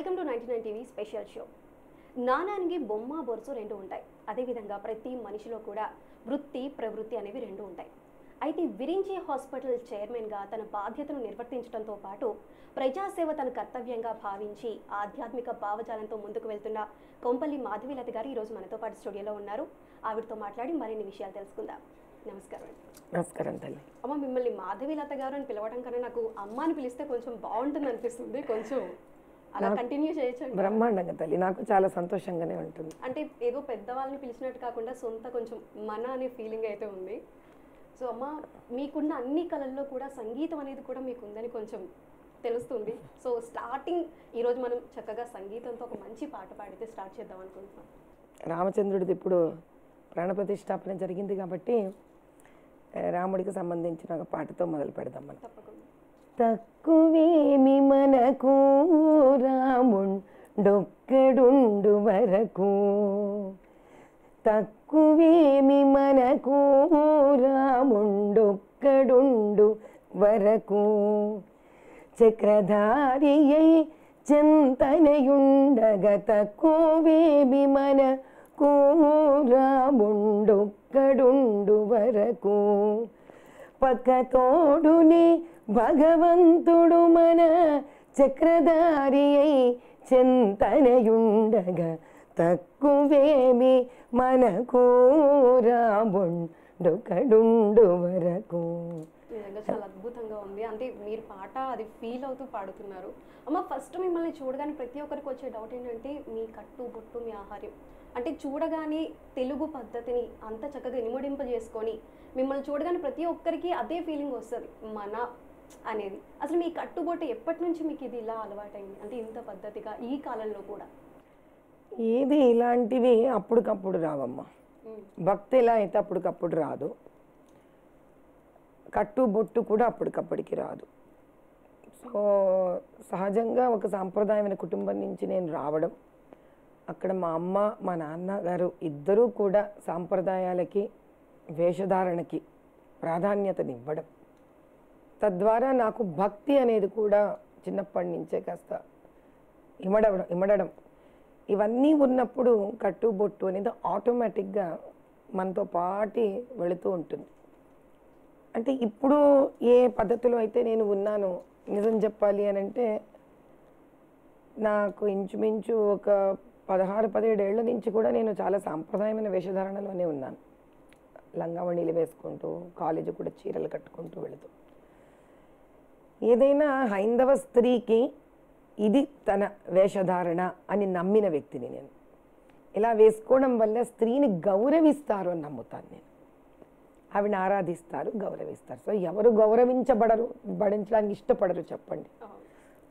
Welcome to 99 TV special show. నాణానికి బొమ్మ బొరుసు రెండు ఉంటాయి. అదేవిధంగా ప్రతి మనిషిలో కూడా వృత్తి ప్రవృత్తి అనేవి రెండు ఉంటాయి. అయితే విరించి హాస్పిటల్ చైర్మన్గా తన బాధ్యతను నిర్వర్తించడంతో పాటు ప్రజాసేవ తన కర్తవ్యంగా భావించి ఆధ్యాత్మిక భావజాలంతో ముందుకు వెళ్తున్న కొంపల్లి మాధవీలత గారు ఈరోజు మనతో పాటు స్టూడియోలో ఉన్నారు. ఆవిడతో మాట్లాడి మరిన్ని విషయాలు తెలుసుకుందాం. నమస్కారం. నమస్కారం తల్లి. అమ్మ, మిమ్మల్ని మాధవీలత గారు అని పిలవడం కన్నా నాకు అమ్మ అని పిలిస్తే కొంచెం బాగుంటుంది అనిపిస్తుంది. కొంచెం అలా కంటిన్యూ చేయొచ్చు. బ్రహ్మాండంగా తల్లి, నాకు చాలా సంతోషంగానే ఉంటుంది. అంటే ఏదో పెద్దవాళ్ళని పిలిచినట్టు కాకుండా సొంత కొంచెం మన అనే ఫీలింగ్ అయితే ఉంది. సో అమ్మ, మీకున్న అన్ని కళల్లో కూడా సంగీతం అనేది కూడా మీకు ఉందని కొంచెం తెలుస్తుంది. సో స్టార్టింగ్ ఈరోజు మనం చక్కగా సంగీతంతో ఒక మంచి పాట పాడితే స్టార్ట్ చేద్దాం అనుకుంటున్నాం. రామచంద్రుడిది ఇప్పుడు ప్రాణప్రతిష్ఠాపన జరిగింది కాబట్టి రాముడికి సంబంధించిన ఒక పాటతో మొదలు పెడదాం మనం. తప్పకుండా. తక్కువేమి మనకు రాముండొక్కడుండు వరకు, తక్కువేమి మనకు రాముండొక్కడుండు వరకు, చక్రధారి అయి చింతనయుండగ తక్కువేమి మనకు రాముండొక్కడుండు వరకు, పక్కతోడునే భగవంతుడు మన చక్రధారి అయి చింతనయుండగ తక్కువేమి మనకు రాముండొక్కడుండు వరకు. నిజంగా చాలా అద్భుతంగా ఉంది. అంటే మీరు పాట అది ఫీల్ అవుతూ పాడుతున్నారు. అమ్మ, ఫస్ట్ మిమ్మల్ని చూడగానే ప్రతి ఒక్కరికి వచ్చే డౌట్ ఏంటంటే మీ కట్టు బొట్టు మీ ఆహార్యం. అంటే చూడగానే తెలుగు పద్ధతిని అంత చక్కగా ఇనుమడింపజేసుకొని మిమ్మల్ని చూడగానే ప్రతి ఒక్కరికి అదే ఫీలింగ్ వస్తుంది, మన అనేది. అసలు మీ కట్టుబొట్టు ఎప్పటి నుంచి మీకు ఇది ఇలా అలవాటైంది, అంటే ఇంత పద్ధతిగా ఈ కాలంలో కూడా? ఏది ఇలాంటివి అప్పటికప్పుడు రావమ్మా. భక్తి ఎలా అయితే అప్పటికప్పుడు రాదు, కట్టు బొట్టు కూడా అప్పటికప్పటికి రాదు. సో సహజంగా ఒక సాంప్రదాయమైన కుటుంబం నుంచి నేను రావడం, అక్కడ మా అమ్మ మా నాన్నగారు ఇద్దరూ కూడా సాంప్రదాయాలకి వేషధారణకి ప్రాధాన్యతనివ్వడం, తద్వారా నాకు భక్తి అనేది కూడా చిన్నప్పటి నుంచే కాస్త ఇమడడం ఇవన్నీ ఉన్నప్పుడు కట్టుబొట్టు అనేది ఆటోమేటిక్గా మనతో పాటి వెళుతూ ఉంటుంది. అంటే ఇప్పుడు ఏ పద్ధతిలో అయితే నేను ఉన్నానో, నిజం చెప్పాలి అని అంటే నాకు ఇంచుమించు ఒక 16-17 ఏళ్ల నుంచి కూడా నేను చాలా సాంప్రదాయమైన వేషధారణలోనే ఉన్నాను. లంగావణీలు వేసుకుంటూ, కాలేజీ కూడా చీరలు కట్టుకుంటూ వెళుతూ, ఏదైనా హైందవ స్త్రీకి ఇది తన వేషధారణ అని నమ్మిన వ్యక్తిని నేను. ఇలా వేసుకోవడం వల్ల స్త్రీని గౌరవిస్తారు అని నమ్ముతాను నేను. ఆవిడని ఆరాధిస్తారు, గౌరవిస్తారు. సో ఎవరు భరించడానికి ఇష్టపడరు చెప్పండి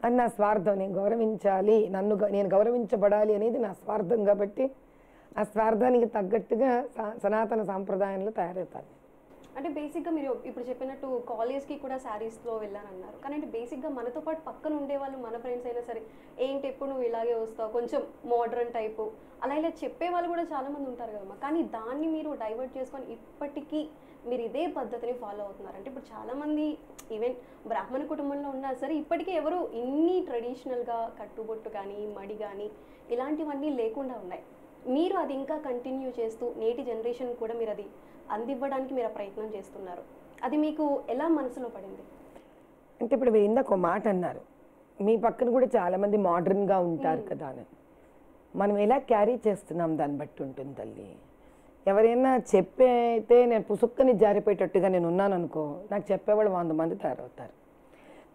అని నా స్వార్థం. నేను గౌరవించాలి, నేను గౌరవించబడాలి అనేది నా స్వార్థం. కాబట్టి ఆ స్వార్థానికి తగ్గట్టుగా సనాతన సాంప్రదాయంలో తయారవుతాను. అంటే బేసిక్గా మీరు ఇప్పుడు చెప్పినట్టు కాలేజ్కి కూడా శారీస్లో వెళ్ళానన్నారు. కానీ అంటే బేసిక్గా మనతో పాటు పక్కన ఉండేవాళ్ళు, మన ఫ్రెండ్స్ అయినా సరే, ఏంటి ఎప్పుడు నువ్వు ఇలాగే వస్తావు, కొంచెం మోడర్న్ టైపు అలా ఇలా చెప్పేవాళ్ళు కూడా చాలామంది ఉంటారు కదమ్మా. కానీ దాన్ని మీరు డైవర్ట్ చేసుకొని ఇప్పటికీ మీరు ఇదే పద్ధతిని ఫాలో అవుతున్నారు. అంటే ఇప్పుడు చాలామంది ఈవెన్ బ్రాహ్మణ కుటుంబంలో ఉన్నా సరే ఇప్పటికీ ఎవరు ఇన్ని ట్రెడిషనల్గా కట్టుబొట్టు కానీ మడి కానీ ఇలాంటివన్నీ లేకుండా ఉన్నాయి. మీరు అది ఇంకా కంటిన్యూ చేస్తూ నేటి జనరేషన్ కూడా మీరు అది అందివ్వడానికి మీరు ప్రయత్నం చేస్తున్నారు. అది మీకు ఎలా మనసులో పడింది? అంటే ఇప్పుడు మీరు ఇందాక ఒక మాట అన్నారు, మీ పక్కన కూడా చాలామంది మోడర్న్గా ఉంటారు కదా అని. మనం ఎలా క్యారీ చేస్తున్నాం దాన్ని బట్టి ఉంటుంది తల్లి. ఎవరైనా చెప్పైతే నేను పుసుక్కని జారిపోయేటట్టుగా నేను ఉన్నాను అనుకో, నాకు చెప్పేవాళ్ళు 100 మంది తయారవుతారు.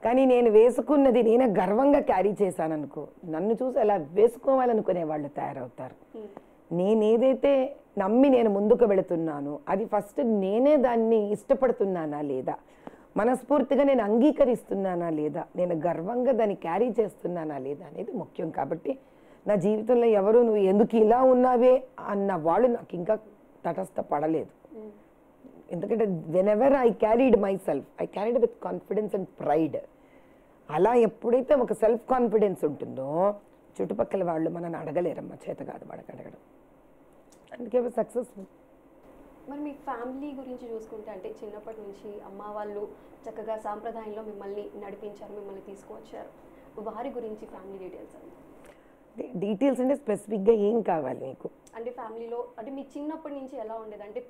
కానీ నేను వేసుకున్నది నేనే గర్వంగా క్యారీ చేశాను అనుకో, నన్ను చూసి అలా వేసుకోవాలనుకునే వాళ్ళు తయారవుతారు. నేనేదైతే నమ్మి నేను ముందుకు వెళుతున్నానో అది ఫస్ట్ నేనే దాన్ని ఇష్టపడుతున్నానా లేదా, మనస్ఫూర్తిగా నేను అంగీకరిస్తున్నానా లేదా, నేను గర్వంగా దాన్ని క్యారీ చేస్తున్నానా లేదా అనేది ముఖ్యం. కాబట్టి నా జీవితంలో ఎవరు నువ్వు ఎందుకు ఇలా ఉన్నావే అన్న వాళ్ళు నాకు ఇంకా తటస్థపడలేదు. ఎందుకంటే whenever I carried my self, I carried with confidence and pride. అలా ఎప్పుడైతే ఒక సెల్ఫ్ కాన్ఫిడెన్స్ ఉంటుందో చుట్టుపక్కల వాళ్ళు మనల్ని అడగలేరమ్మా, చేత కాదు వాళ్ళకి అడగడం. అందుకే సక్సెస్ఫుల్. మరి మీ ఫ్యామిలీ గురించి చూసుకుంటే, అంటే చిన్నప్పటి నుంచి అమ్మ వాళ్ళు చక్కగా సాంప్రదాయంలో మిమ్మల్ని నడిపించారు, మిమ్మల్ని తీసుకువచ్చారు. వారి గురించి ఫ్యామిలీ డీటెయిల్స్ అండి. డీటెయిల్స్ అంటే స్పెసిఫిక్గా ఏం కావాలి మీకు? అంటే ఫ్యామిలీలో అంటే మీ చిన్నప్పటి నుంచి ఎలా ఉండేది? అంటే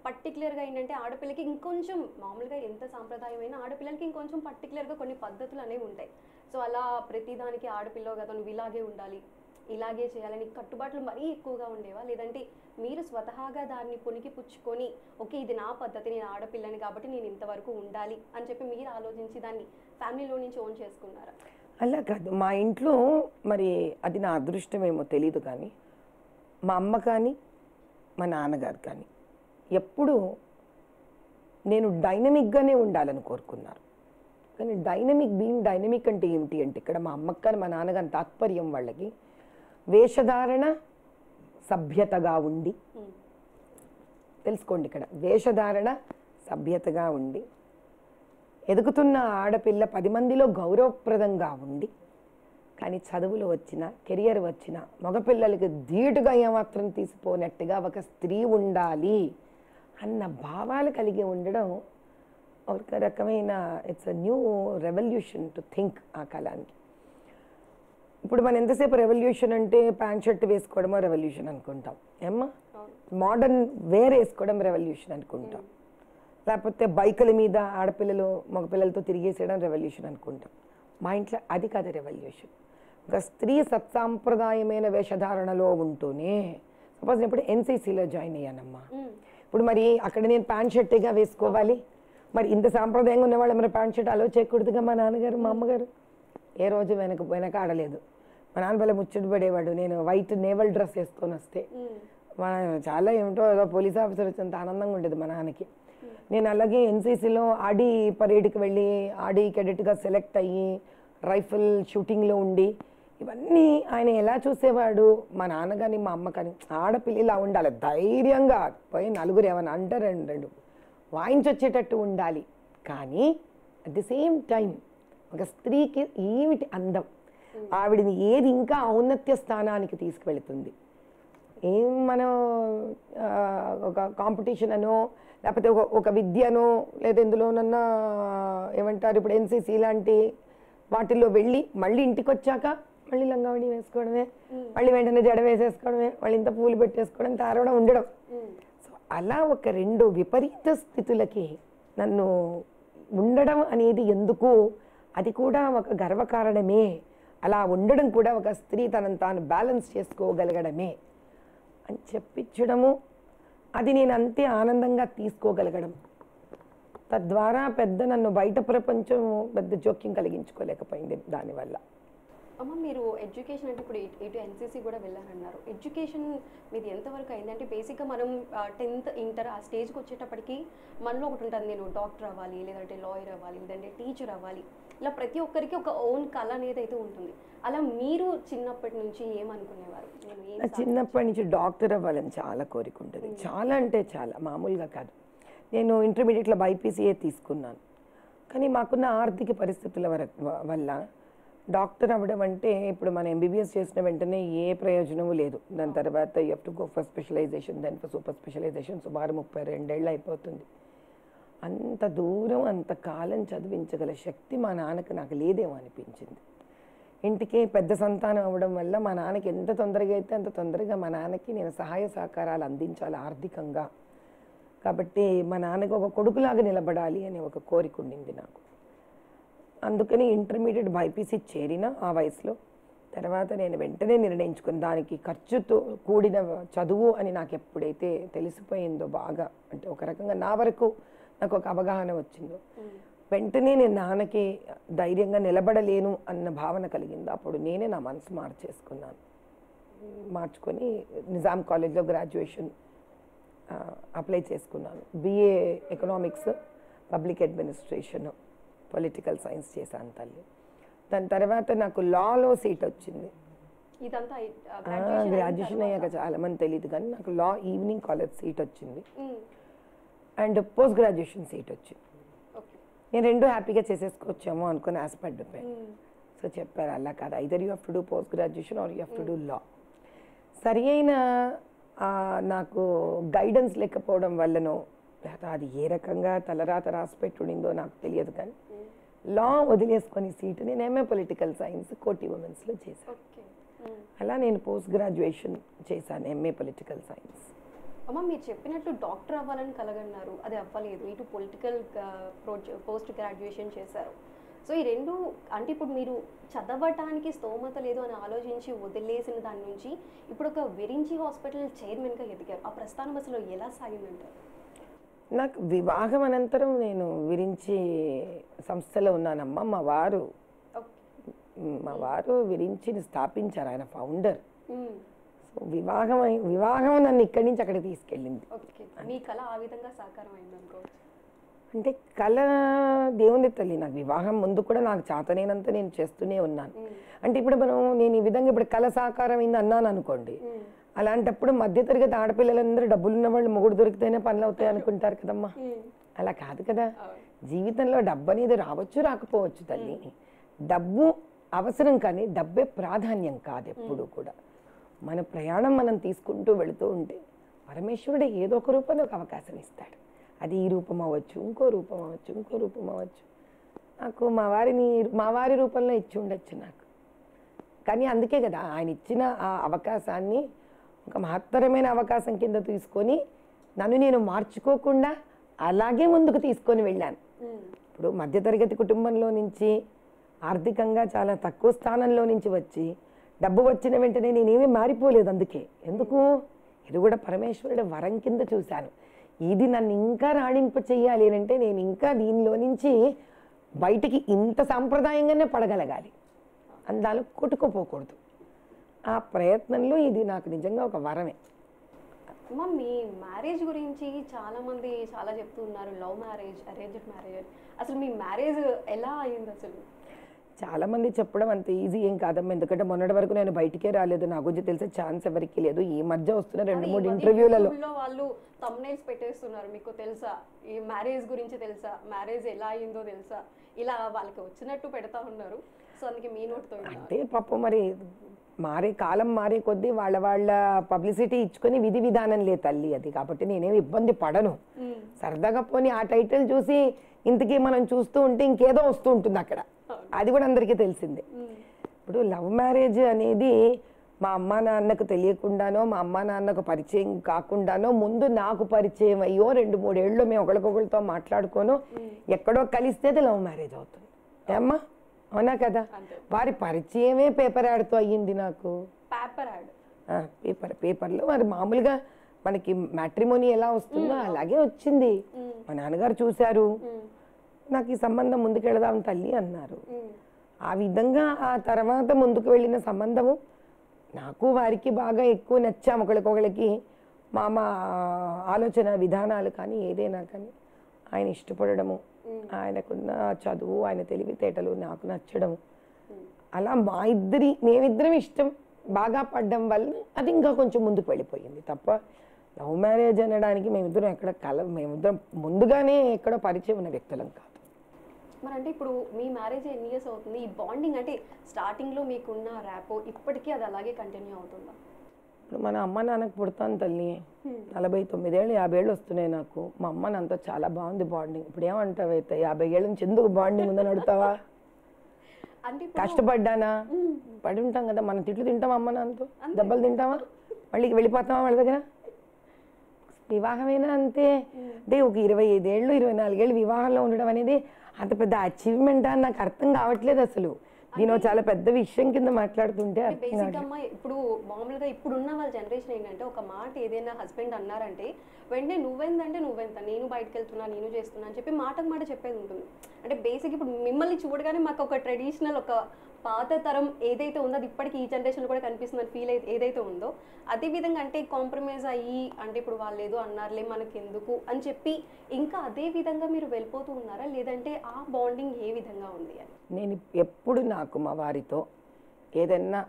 పర్టికులర్గా ఏంటంటే ఆడపిల్లకి ఇంకొంచెం మామూలుగా ఎంత సాంప్రదాయమైన ఆడపిల్లలకి ఇంకొంచెం పర్టికులర్గా కొన్ని పద్ధతులు అనేవి ఉంటాయి. సో అలా ప్రతిదానికి ఆడపిల్ల కదా నువ్వు ఇలాగే ఉండాలి, ఇలాగే చేయాలని కట్టుబాట్లు మరీ ఎక్కువగా ఉండేవా? లేదంటే మీరు స్వతహాగా దాన్ని పుణికి పుచ్చుకొని ఓకే ఇది నా పద్ధతి, నేను ఆడపిల్లని కాబట్టి నేను ఇంతవరకు ఉండాలి అని చెప్పి మీరు ఆలోచించి దాన్ని ఫ్యామిలీలో నుంచి ఓన్ చేసుకున్నారా? అలా కాదు, మా ఇంట్లో మరి అది నా అదృష్టమేమో తెలీదు, కానీ మా అమ్మ కానీ మా నాన్నగారు కానీ ఎప్పుడూ నేను డైనమిక్గానే ఉండాలని కోరుకున్నారు. కానీ డైనమిక్ అంటే ఏమిటి అంటే ఇక్కడ మా అమ్మకి కానీ మా నాన్నగారి తాత్పర్యం వాళ్ళకి వేషధారణ సభ్యతగా ఉండి, తెలుసుకోండి ఇక్కడ వేషధారణ సభ్యతగా ఉండి, ఎదుగుతున్న ఆడపిల్ల 10 మందిలో గౌరవప్రదంగా ఉండి, కానీ చదువులు వచ్చినా కెరియర్ వచ్చినా మగపిల్లలకి ధీటుగా ఏమాత్రం తీసిపోనట్టుగా ఒక స్త్రీ ఉండాలి అన్న భావాలు కలిగి ఉండడం ఒక రకమైన it's a new revolution to think ఆ కాలానికి. ఇప్పుడు మనం ఎంతసేపు రెవల్యూషన్ అంటే ప్యాంట్ షర్ట్ వేసుకోవడమో రెవల్యూషన్ అనుకుంటాం, ఏమ్మా మోడర్న్ వేర్ వేసుకోవడం రెవల్యూషన్ అనుకుంటాం, లేకపోతే బైకుల మీద ఆడపిల్లలు మగపిల్లలతో తిరిగేసేయడం రెవల్యూషన్ అనుకుంటాం. మా ఇంట్లో అది కాదు రెవల్యూషన్. ఒక స్త్రీ సత్సాంప్రదాయమైన వేషధారణలో ఉంటూనే, సపోజ్ నేను ఇప్పుడు ఎన్సీసీలో జాయిన్ అయ్యానమ్మా, ఇప్పుడు మరి అక్కడ నేను ప్యాంట్ షర్ట్గా వేసుకోవాలి, మరి ఇంత సాంప్రదాయంగా ఉన్నవాళ్ళు మరి ప్యాంట్ షర్ట్ అలో చేయకూడదుగా. మా నాన్నగారు మా అమ్మగారు ఏ రోజు వెనక ఆడలేదు. మా నాన్న వల్ల ముచ్చట పడేవాడు నేను వైట్ నేవల్ డ్రెస్ వేసుకొని వస్తే. చాలా ఏమిటో ఏదో పోలీస్ ఆఫీసర్ వచ్చేంత ఆనందంగా ఉండేది మా నాన్నకి. నేను అలాగే ఎన్సీసీలో ఆడి పరేడ్కి వెళ్ళి ఆడి కెడెట్గా సెలెక్ట్ అయ్యి రైఫిల్ షూటింగ్లో ఉండి ఇవన్నీ ఆయన ఎలా చూసేవాడు. మా నాన్న కానీ మా అమ్మ కానీ ఆడపిల్ల ఇలా ఉండాలి, ధైర్యంగా పోయి నలుగురు ఏమన్నా అంటారు రెండు వాయించొచ్చేటట్టు ఉండాలి. కానీ అట్ ది సేమ్ టైం ఒక స్త్రీకి ఏమిటి అందం, ఆవిడని ఏది ఇంకా ఔన్నత్య స్థానానికి తీసుకువెళుతుంది. ఏం మనం ఒక కాంపిటీషన్ అనో లేకపోతే ఒక విద్యనో లేదా ఎందులోనన్నా ఏమంటారు ఇప్పుడు ఎన్సీసీ లాంటి వాటిల్లో వెళ్ళి మళ్ళీ ఇంటికి వచ్చాక మళ్ళీ లంగావణి వేసుకోవడమే, మళ్ళీ వెంటనే జడ వేసేసుకోవడమే, మళ్ళీ ఇంత పూలు పెట్టేసుకోవడం, తారవడం, ఉండడం. సో అలా ఒక 2 విపరీత స్థితులకి నన్ను ఉండడం అనేది ఎందుకు, అది కూడా ఒక గర్వకారణమే. అలా ఉండడం కూడా ఒక స్త్రీ తనను తాను బ్యాలెన్స్ చేసుకోగలగడమే అని చెప్పించడము, అది నేను అంతే ఆనందంగా తీసుకోగలగడం, తద్వారా నన్ను బయట ప్రపంచం పెద్ద జోక్యం కలిగించుకోలేకపోయింది దానివల్ల. అమ్మ మీరు ఎడ్యుకేషన్ అంటే ఇప్పుడు ఇటు ఎన్సీసీ కూడా వెళ్ళారన్నారు, ఎడ్యుకేషన్ మీది ఎంతవరకు అయింది? అంటే బేసిక్గా మనం 10th ఇంటర్ ఆ స్టేజ్కి వచ్చేటప్పటికి మనలో ఒకటి ఉంటుంది, నేను డాక్టర్ అవ్వాలి, లేదంటే లాయర్ అవ్వాలి, లేదంటే టీచర్ అవ్వాలి, ఇలా ప్రతి ఒక్కరికి ఒక ఓన్ కళ అనేది అయితే ఉంటుంది. అలా మీరు చిన్నప్పటి నుంచి ఏమనుకునేవారు? చిన్నప్పటి నుంచి డాక్టర్ అవ్వాలని చాలా కోరిక ఉంటుంది, చాలా అంటే చాలా, మామూలుగా కాదు. నేను ఇంటర్మీడియట్లో బైపీసీఏ తీసుకున్నాను, కానీ మాకున్న ఆర్థిక పరిస్థితుల వల్ల డాక్టర్ అవ్వడం అంటే ఇప్పుడు మనం ఎంబీబీఎస్ చేసిన వెంటనే ఏ ప్రయోజనము లేదు. దాని తర్వాత you have to go for specialisation, then for super specialisation. సుమారు 32 ఏళ్ళు అయిపోతుంది. అంత దూరం అంత కాలం చదివించగల శక్తి మా నాన్నకి నాకు లేదేమో అనిపించింది. ఇంటికి పెద్ద సంతానం అవ్వడం వల్ల మా నాన్నకి ఎంత తొందరగా అయితే అంత తొందరగా మా నాన్నకి నేను సహాయ సహకారాలు అందించాలి ఆర్థికంగా. కాబట్టి మా నాన్నకి ఒక కొడుకులాగా నిలబడాలి అనే ఒక కోరిక ఉండింది నాకు. అందుకని ఇంటర్మీడియట్ బైపీసీ చేరిన ఆ వయసులో తర్వాత నేను వెంటనే నిర్ణయించుకుని దానికి ఖర్చుతో కూడిన చదువు అని నాకు ఎప్పుడైతే తెలిసిపోయిందో బాగా, అంటే ఒక రకంగా నా వరకు నాకు ఒక అవగాహన వచ్చిందో, వెంటనే నేను నాన్నకి ధైర్యంగా నిలబడలేను అన్న భావన కలిగింది. అప్పుడు నేనే నా మనసు మార్చుకొని నిజాం కాలేజ్లో గ్రాడ్యుయేషన్ అప్లై చేసుకున్నాను. BA economics, public administration, political science చేశాను తల్లి. దాని తర్వాత నాకు లాలో సీట్ వచ్చింది. గ్రాడ్యుయేషన్ అయ్యాక చాలా మంది తెలియదు కానీ నాకు లా ఈవినింగ్ కాలేజ్ సీట్ వచ్చింది అండ్ పోస్ట్ గ్రాడ్యుయేషన్ సీట్ వచ్చింది. నేను 2 హ్యాపీగా చేసేసుకోవచ్చాము అనుకుని ఆశపడ్డిపోయాను. సో చెప్పారు అలా కాదు, either you have to do post graduation or you have to do law. సరి అయిన నాకు గైడెన్స్ లేకపోవడం వల్లనో లేదా అది ఏ రకంగా తలరాత రాసి పెట్టుండిందో నాకు తెలియదు కానీ లా వదిలేసుకొని సీటు నేను MA పొలిటికల్ సైన్స్ కోటి ఉమెన్స్లో చేశాను. అలా నేను పోస్ట్ గ్రాడ్యుయేషన్ చేశాను, ఎంఏ పొలిటికల్ సైన్స్. అమ్మ మీరు చెప్పినట్లు డాక్టర్ అవ్వాలని కలగన్నారు, అది అవ్వలేదు. ఇటు పొలిటికల్ పోస్ట్ గ్రాడ్యుయేషన్ చేశారు. సో ఈ రెండు అంటే ఇప్పుడు మీరు చదవటానికి స్తోమత లేదు అని ఆలోచించి వదిలేసిన దాని నుంచి ఇప్పుడు ఒక విరించి హాస్పిటల్ చైర్మన్గా ఎదిగారు. ఆ ప్రస్థానం అసలు ఎలా సాగిందంటారు? నాకు వివాహం అనంతరం నేను విరించి సంస్థలో ఉన్నానమ్మా. మా వారు విరించిని స్థాపించారు, ఆయన ఫౌండర్. సో వివాహం నన్ను ఇక్కడి నుంచి అక్కడికి తీసుకెళ్ళింది. మీ కళ ఆ విధంగా సాకారం అయింది అనుకోవచ్చు. అంటే కళ దేవుని తల్లి, నాకు వివాహం ముందు కూడా నాకు చేతనైనంత నేను చేస్తూనే ఉన్నాను. అంటే ఇప్పుడు నేను ఈ విధంగా ఇప్పుడు కళ సాకారం అయింది అన్నాను అనుకోండి, అలాంటప్పుడు మధ్యతరగతి ఆడపిల్లలందరూ డబ్బులున్న వాళ్ళు మొగుడు దొరికితేనే పనులు అవుతాయి అనుకుంటారు కదమ్మా. అలా కాదు కదా. జీవితంలో డబ్బు అనేది రావచ్చు రాకపోవచ్చు తల్లి. డబ్బు అవసరం కానీ డబ్బే ప్రాధాన్యం కాదు ఎప్పుడు కూడా. మన ప్రయాణం మనం తీసుకుంటూ వెళుతూ ఉంటే పరమేశ్వరుడు ఏదో ఒక రూపంలో ఒక అవకాశం ఇస్తాడు. అది ఈ రూపం అవ్వచ్చు, ఇంకో రూపం అవ్వచ్చు, ఇంకో రూపం అవ్వచ్చు. నాకు మా వారి రూపంలో ఇచ్చి ఉండొచ్చు నాకు. కానీ అందుకే కదా ఆయన ఇచ్చిన ఆ అవకాశాన్ని ఒక మహత్తరమైన అవకాశం కింద తీసుకొని నన్ను నేను మార్చుకోకుండా అలాగే ముందుకు తీసుకొని వెళ్ళాను. ఇప్పుడు మధ్యతరగతి కుటుంబంలో నుంచి ఆర్థికంగా చాలా తక్కువ స్థానంలో నుంచి వచ్చి డబ్బు వచ్చిన వెంటనే నేనేమీ మారిపోలేదు. అందుకే ఎందుకు, ఇది కూడా పరమేశ్వరుడు వరం కింద చూశాను. ఇది నన్ను ఇంకా రాణింప చెయ్యాలి అంటే నేను ఇంకా దీనిలో నుంచి బయటికి ఇంత సాంప్రదాయంగానే పడగలగాలి, అందాలు కొట్టుకుపోకూడదు. ఆ ప్రయత్నంలో ఇది నాకు నిజంగా ఒక వరమే. అమ్మ మీ మ్యారేజ్ గురించి చాలామంది చాలా చెప్తూ ఉన్నారు, లవ్ మ్యారేజ్, అరేంజ్డ్ మ్యారేజ్. అసలు మీ మ్యారేజ్ ఎలా అయింది అసలు? చాలామంది చెప్పడం అంత ఈజీ ఏం కాదమ్మా. ఎందుకంటే మొన్నటి వరకు నేను బయటికే రాలేదు, నా గురించి తెలిసే ఛాన్స్ ఎవరికి లేదు. ఈ మధ్య వస్తున్న 2-3 ఇంటర్వ్యూలలో వాళ్ళు థంబ్నెయిల్స్ పెట్టేస్తున్నారు, మీకు తెలుసా, ఈ మ్యారేజ్ గురించి తెలుసా, మ్యారేజ్ ఎలా అయిందో తెలుసా, ఇలా వాళ్ళకి వచ్చినట్టు పెడతా ఉన్నారు. సో అందుకే మీ నోట్తో అంటే పాపం మరి కాలం మారే కొద్దీ వాళ్ళ పబ్లిసిటీ ఇచ్చుకొని విధి విధానం లే తల్లి అది. కాబట్టి నేనేమి ఇబ్బంది పడను. సరదాగా పోనీ ఆ టైటిల్ చూసి ఇంతకీ మనం చూస్తూ ఉంటే ఇంకేదో వస్తూ ఉంటుంది అక్కడ, అది కూడా అందరికీ తెలిసిందే. ఇప్పుడు లవ్ మ్యారేజ్ అనేది మా అమ్మా నాన్నకు తెలియకుండానో మా అమ్మా నాన్నకు పరిచయం కాకుండానో ముందు నాకు పరిచయం అయ్యో 2-3 ఏళ్ళు మేము ఒకరికొకరితో మాట్లాడుకోను ఎక్కడో కలిస్తే లవ్ మ్యారేజ్ అవుతుంది. ఏమ్మా అవునా కదా. వారి పరిచయమే పేపర్ యాడ్తో అయ్యింది నాకు. పేపర్లో మరి మామూలుగా మనకి మ్యాట్రిమోనీ ఎలా వస్తుందో అలాగే వచ్చింది. మా నాన్నగారు చూశారు, నాకు ఈ సంబంధం ముందుకెళదాం తల్లి అన్నారు. ఆ విధంగా ఆ తర్వాత ముందుకు వెళ్ళిన సంబంధము నాకు వారికి బాగా ఎక్కువ నచ్చాము ఒకరికొకరికి. మా ఆలోచన విధానాలు కానీ ఏదైనా కానీ ఆయన ఇష్టపడము, ఆయనకున్న చదువు, ఆయన తెలివితేటలు నాకు నచ్చడము, అలా మేమిద్దరం ఇష్టం బాగా పడ్డం వల్ల అది ఇంకా కొంచెం ముందుకు వెళ్ళిపోయింది తప్ప లవ్ మ్యారేజ్ అనడానికి మేమిద్దరం ముందుగానే ఎక్కడో పరిచయం ఉన్న వ్యక్తులం కాదు. మరి అంటే ఇప్పుడు మీ మ్యారేజ్ ఎన్ని ఇయర్స్ అవుతుంది? ఈ బాండింగ్ అంటే స్టార్టింగ్లో మీకున్న ర్యాపో ఇప్పటికీ అది అలాగే కంటిన్యూ అవుతుందా? ఇప్పుడు మన అమ్మ నాన్నకు పుడతాను తల్లి, 49 ఏళ్ళు 50 ఏళ్ళు వస్తున్నాయి నాకు. మా అమ్మ నాన్నతో చాలా బాగుంది బాండింగ్. ఇప్పుడు ఏమంటావైతే 50 ఏళ్ళ నుంచి ఎందుకు బాండింగ్ ఉందని అడుగుతావా? కష్టపడ్డానా? పడి ఉంటాం కదా, మనం తిట్లు తింటాం అమ్మ నాన్నతో, దెబ్బలు తింటామా, మళ్ళీ వెళ్ళిపోతామా వాళ్ళ దగ్గర. వివాహమైనా అంతే. అంటే ఒక 25 ఏళ్ళు 24 ఏళ్ళు వివాహంలో ఉండడం అనేది అంత పెద్ద అచీవ్మెంట్ అని నాకు అర్థం కావట్లేదు అసలు. నేను చాలా పెద్ద విషయం కింద మాట్లాడుతుంటే ఇప్పుడు మామూలుగా ఇప్పుడున్న వాళ్ళ జనరేషన్ ఏంటంటే ఒక మాట ఏదైనా హస్బెండ్ అన్నారంటే వెంటనే నువ్వెంత నేను బయటకు వెళ్తున్నా నేను చేస్తున్నా అని చెప్పి మాటకు మాట చెప్పేది ఉంటుంది. అంటే బేసిక్ ఇప్పుడు మిమ్మల్ని చూడగానే మాకు ఒక ట్రెడిషనల్ ఒక పాత తరం ఏదైతే ఉందో అది ఇప్పటికీ ఈ జనరేషన్ కూడా కనిపిస్తుంది ఫీల్ ఏదైతే ఉందో అదే విధంగా అంటే కాంప్రమైజ్ అయ్యి అంటే ఇప్పుడు వాళ్ళు ఏదో అన్నారులే మనకి ఎందుకు అని చెప్పి ఇంకా అదే విధంగా మీరు వెళ్ళిపోతూ ఉన్నారా, లేదంటే ఆ బాండింగ్ ఏ విధంగా ఉంది అని? నేను ఎప్పుడు నాకు మా వారితో ఏదన్నా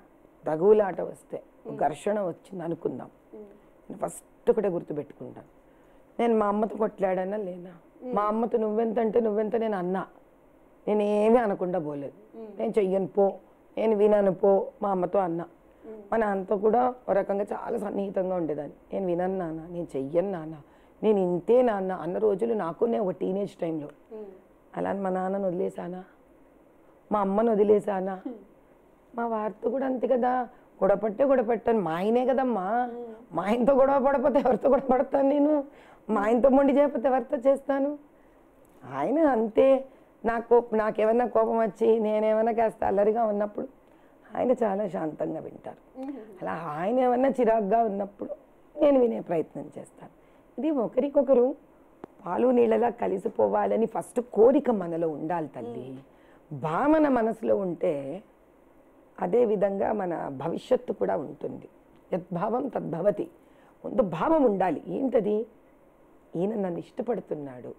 తగులాట వస్తే ఘర్షణ వచ్చింది అనుకుందాం, నేను ఫస్ట్ ఒకటే గుర్తుపెట్టుకుంటాను, నేను మా అమ్మతో కొట్లాడానా లేనా, మా అమ్మతో నువ్వెంత నేను అన్నా, నేనేమీ అనకుండా పోలేదు, నేను చెయ్యను పో, నేను వినను పో, మా అమ్మతో అన్నా. మా నాన్నతో కూడా ఒక రకంగా చాలా సన్నిహితంగా ఉండేదాన్ని, నేను వినను నాన్న, నేను చెయ్యను నాన్న, నేను ఇంతే నాన్న అన్న రోజులు నాకు నేను ఒక టీనేజ్ టైంలో. అలా మా నాన్నను వదిలేసానా, మా అమ్మను వదిలేసానా, మా వారితో కూడా అంతే కదా. గొడవ పట్టాను మా ఆయనే కదమ్మా, మా ఆయనతో గొడవ పడపోతే ఎవరితో గొడవ పడతాను నేను, మా ఆయనతో మొండి చేయకపోతే ఎవరితో చేస్తాను. ఆయన అంతే, నాకేమన్నా కోపం వచ్చి నేనేమన్నా కాస్త అల్లరిగా ఉన్నప్పుడు ఆయన చాలా శాంతంగా వింటారు. అలా ఆయన ఏమన్నా చిరాగ్గా ఉన్నప్పుడు నేను వినే ప్రయత్నం చేస్తాను. ఇది ఒకరికొకరు పాలు నీళ్ళలా కలిసిపోవాలని ఫస్ట్ కోరిక మనలో ఉండాలి తల్లి. భావన మనసులో ఉంటే అదే విధంగా మన భవిష్యత్తు కూడా ఉంటుంది. యద్భావం తద్భవతి. ముందు భావం ఉండాలి. ఏంటది? ఈయన నన్ను ఇష్టపడుతున్నాడు,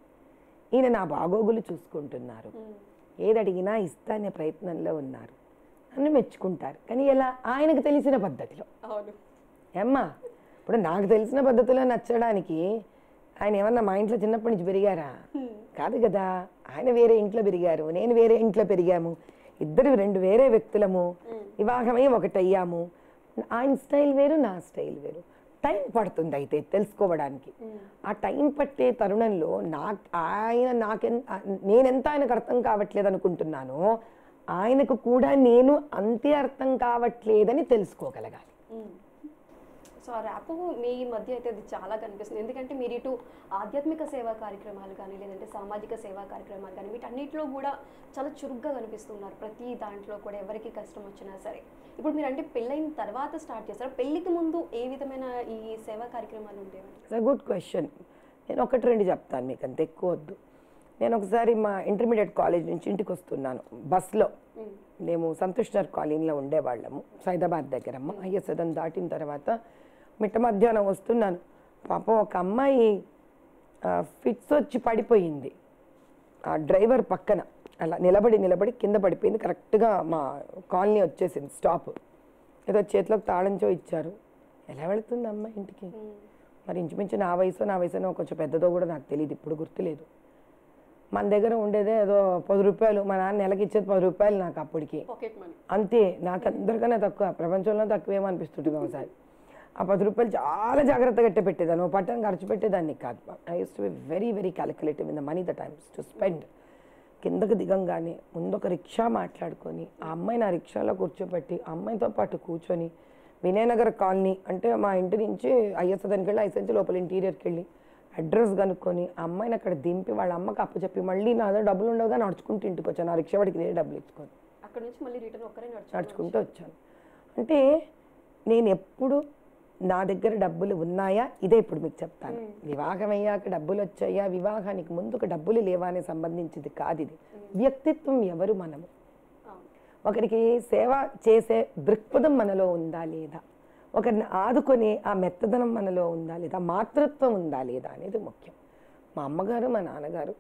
ఈయన నా బాగోగులు చూసుకుంటున్నారు, ఏది అడిగినా ఇస్తా అనే ప్రయత్నంలో ఉన్నారు, నన్ను మెచ్చుకుంటారు. కానీ ఎలా? ఆయనకు తెలిసిన పద్ధతిలో. ఏమ్మా, ఇప్పుడు నాకు తెలిసిన పద్ధతిలో నచ్చడానికి ఆయన ఏమన్నా మా ఇంట్లో చిన్నప్పటి నుంచి పెరిగారా? కాదు కదా. ఆయన వేరే ఇంట్లో పెరిగారు, నేను వేరే ఇంట్లో పెరిగాము, ఇద్దరు రెండు వేరే వ్యక్తులము, వివాహమై ఒకటయ్యాము. ఆయన స్టైల్ వేరు, నా స్టైల్ వేరు. టైం పడుతుంది అయితే తెలుసుకోవడానికి. ఆ టైం పట్టే తరుణంలో నేనెంత ఆయనకు అర్థం కావట్లేదు అనుకుంటున్నానో ఆయనకు కూడా నేను అంతే అర్థం కావట్లేదని తెలుసుకోగలగాలి. సో ఆ ర్యాప్ మీ మధ్య అయితే అది చాలా కనిపిస్తుంది. ఎందుకంటే మీరు ఇటు ఆధ్యాత్మిక సేవా కార్యక్రమాలు కానీ లేదంటే సామాజిక సేవా కార్యక్రమాలు కానీ వీటన్నిటిలో కూడా చాలా చురుగ్గా కనిపిస్తున్నారు. ప్రతి దాంట్లో కూడా ఎవరికి కష్టం వచ్చినా సరే. ఇప్పుడు మీరు అంటే పెళ్ళైన తర్వాత స్టార్ట్ చేస్తారు, పెళ్ళికి ముందు ఏ విధమైన ఈ సేవా కార్యక్రమాలు ఉండేవి? Good question. నేను ఒకటి రెండు చెప్తాను, మీకు అంత ఎక్కువ వద్దు. నేను ఒకసారి మా ఇంటర్మీడియట్ కాలేజ్ నుంచి ఇంటికి వస్తున్నాను బస్లో. మేము సంతోష్ నగర్ కాలనీలో ఉండేవాళ్ళము, సైదాబాద్ దగ్గరమ్మ. అయ్యో సదన్ దాటిన తర్వాత మిట్ట మధ్యాహ్నం వస్తున్నాను. పాపం ఒక అమ్మాయి ఫిట్స్ వచ్చి పడిపోయింది ఆ డ్రైవర్ పక్కన. అలా నిలబడి కింద పడిపోయింది. కరెక్ట్గా మా కాలనీ వచ్చేసింది స్టాప్. ఏదో చేతిలోకి తాళంచో ఇచ్చారు. ఎలా వెళుతుంది అమ్మాయి ఇంటికి? మరి ఇంచుమించు నా వయసునో కొంచెం పెద్దదో కూడా నాకు తెలియదు, ఇప్పుడు గుర్తులేదు. మన దగ్గర ఉండేదే ఏదో 10 రూపాయలు, మా నాన్న నెలకి ఇచ్చేది 10 రూపాయలు నాకు అప్పటికి. అంతే, నాకు అందరికన్నా తక్కువ, ప్రపంచంలో తక్కువేమో అనిపిస్తుంటుంది ఒకసారి. ఆ 10 రూపాయలు చాలా జాగ్రత్తగా పెట్టేదాన్ని, ఓ పట్టణం ఖర్చు పెట్టేదాన్ని కాదు. I use to be very very calculative in the money that I use to spend. కిందకు దిగంగానే ముందొక రిక్షా మాట్లాడుకొని ఆ అమ్మాయిని ఆ రిక్షాలో కూర్చోబెట్టి ఆ అమ్మాయితో పాటు కూర్చొని వినయనగర్ కాలనీ అంటే మా ఇంటి నుంచి ఐఎస్ఐకి వెళ్ళి ఐఎస్ నుంచి లోపల ఇంటీరియర్కి వెళ్ళి అడ్రస్ కనుక్కొని ఆ అమ్మాయిని అక్కడ దింపి వాళ్ళ అమ్మకి అప్పచెప్పి మళ్ళీ నా దగ్గర డబ్బులు ఉండవుగా నడుచుకుంటూ ఇంటికి వచ్చాను. ఆ రిక్షా వాడికి నేనే డబ్బులు ఇచ్చుకొని అక్కడ నుంచి మళ్ళీ రిటర్న్ ఒక్కరే నడుచుకుంటూ వచ్చాను. అంటే నేను ఎప్పుడు నా దగ్గర డబ్బులు ఉన్నాయా, ఇదే ఇప్పుడు మీకు చెప్తాను. వివాహం అయ్యాక డబ్బులు వచ్చాయా, వివాహానికి ముందుకు డబ్బులు లేవా అనే సంబంధించింది కాదు ఇది. వ్యక్తిత్వం ఎవరు మనము, ఒకరికి సేవ చేసే దృక్పథం మనలో ఉందా లేదా, ఒకరిని ఆదుకునే ఆ మెత్తదనం మనలో ఉందా లేదా, మాతృత్వం ఉందా లేదా అనేది ముఖ్యం. మా అమ్మగారు మా నాన్నగారు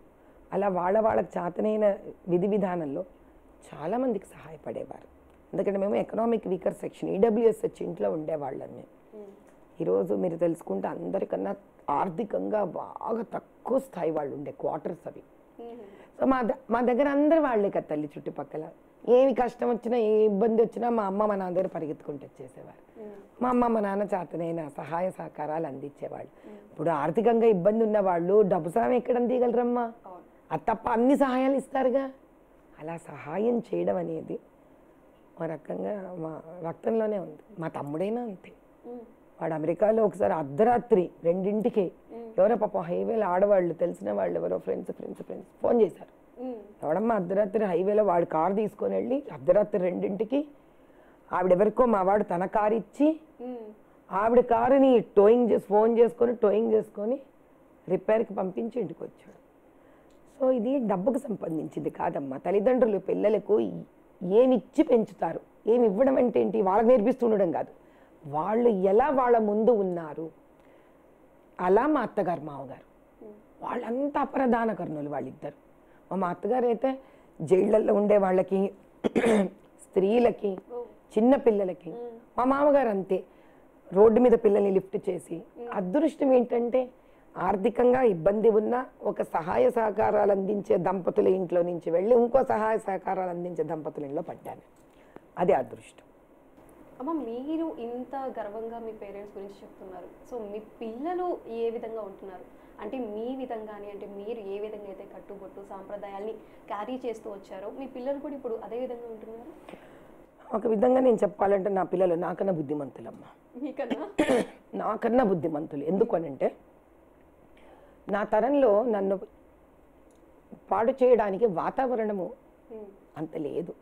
అలా వాళ్ళకి చేతనైన విధి విధానంలో చాలామందికి సహాయపడేవారు. ఎందుకంటే మేము ఎకనామిక్ వీకర్ సెక్షన్ ఈడబ్ల్యూఎస్ వచ్చి ఇంట్లో ఉండేవాళ్ళం. మేము ఈరోజు మీరు తెలుసుకుంటే అందరికన్నా ఆర్థికంగా బాగా తక్కువ స్థాయి వాళ్ళు ఉండే క్వార్టర్స్ అవి. సో మా దగ్గర అందరు వాళ్ళే కదా తల్లి, చుట్టుపక్కల ఏమి కష్టం వచ్చినా ఏ ఇబ్బంది వచ్చినా మా అమ్మ మా నాన్న దగ్గర పరిగెత్తుకుంటూ వచ్చేసేవారు. మా అమ్మ మా నాన్న చేతనైన సహాయ సహకారాలు అందించేవాళ్ళు. ఇప్పుడు ఆర్థికంగా ఇబ్బంది ఉన్న వాళ్ళు డబ్బు సహాయం ఎక్కడ అందియగలరమ్మా? అది తప్ప అన్ని సహాయాలు ఇస్తారుగా. అలా సహాయం చేయడం అనేది ఒక రకంగా మా రక్తంలోనే ఉంది. మా తమ్ముడైనా అంతే. వాడు అమెరికాలో ఒకసారి అర్ధరాత్రి 2ంటికి ఎవరో పాపం హైవేలో ఆడవాళ్ళు తెలిసిన వాళ్ళు ఎవరో ఫ్రెండ్స్ ఫోన్ చేశారు. ఎవడమ్మా అర్ధరాత్రి హైవేలో వాడు కారు తీసుకొని వెళ్ళి అర్ధరాత్రి 2ంటికి ఆవిడెవరికో మా వాడు తన కారు ఇచ్చి ఆవిడ కారుని ఫోన్ చేసుకొని టోయింగ్ చేసుకొని రిపేర్కి పంపించి ఇంటికి వచ్చాడు. సో ఇది డబ్బుకు సంబంధించింది కాదమ్మా. తల్లిదండ్రులు పిల్లలకు ఏమిచ్చి పెంచుతారు, ఏమి ఇవ్వడం అంటే ఏంటి, వాళ్ళకి నేర్పిస్తుండడం కాదు, వాళ్ళు ఎలా వాళ్ళ ముందు ఉన్నారు అలా. మా అత్తగారు మామగారు వాళ్ళంతా అపరదాన కర్ణులు వాళ్ళిద్దరు. మా అత్తగారు అయితే జైళ్ళల్లో ఉండే వాళ్ళకి, స్త్రీలకి, చిన్న పిల్లలకి. మా మామగారు అంతే, రోడ్డు మీద పిల్లల్ని లిఫ్ట్ చేసి. అదృష్టం ఏంటంటే ఆర్థికంగా ఇబ్బంది ఉన్నా ఒక సహాయ సహకారాలు అందించే దంపతుల ఇంట్లో నుంచి వెళ్ళి ఇంకో సహాయ సహకారాలు అందించే దంపతుల ఇంట్లో పడ్డాను. అదే అదృష్టం. అమ్మ, మీరు ఇంత గర్వంగా మీ పేరెంట్స్ గురించి చెప్తున్నారు. సో మీ పిల్లలు ఏ విధంగా ఉంటున్నారు? అంటే మీ విధంగానే, అంటే మీరు ఏ విధంగా అయితే కట్టుబొట్టు సాంప్రదాయాల్ని క్యారీ చేస్తూ వచ్చారో మీ పిల్లలు కూడా ఇప్పుడు అదే విధంగా ఉంటున్నారు? ఒక విధంగా నేను చెప్పాలంటే నా పిల్లలు నాకన్నా బుద్ధిమంతులమ్మా. మీకన్నా నాకన్నా బుద్ధిమంతులు. ఎందుకు అనంటే నా తరంలో నన్ను పాడు చేయడానికి వాతావరణము అంత లేదు,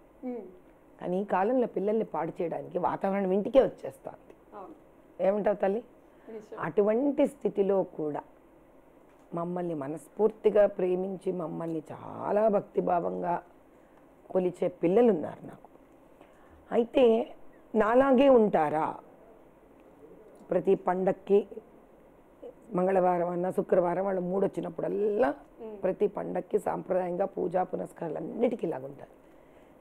కానీ ఈ కాలంలో పిల్లల్ని పాడు చేయడానికి వాతావరణం ఇంటికే వచ్చేస్తుంది. ఏమంటావు తల్లి? అటువంటి స్థితిలో కూడా మమ్మల్ని మనస్ఫూర్తిగా ప్రేమించి మమ్మల్ని చాలా భక్తిభావంగా కొలిచే పిల్లలు ఉన్నారు నాకు. అయితే నాలాగే ఉంటారా? ప్రతి పండక్కి మంగళవారం అన్న శుక్రవారం వాళ్ళ మూడు వచ్చినప్పుడల్లా ప్రతి పండక్కి సాంప్రదాయంగా పూజా పునస్కారాలు అన్నిటికీ ఇలాగుంటారు.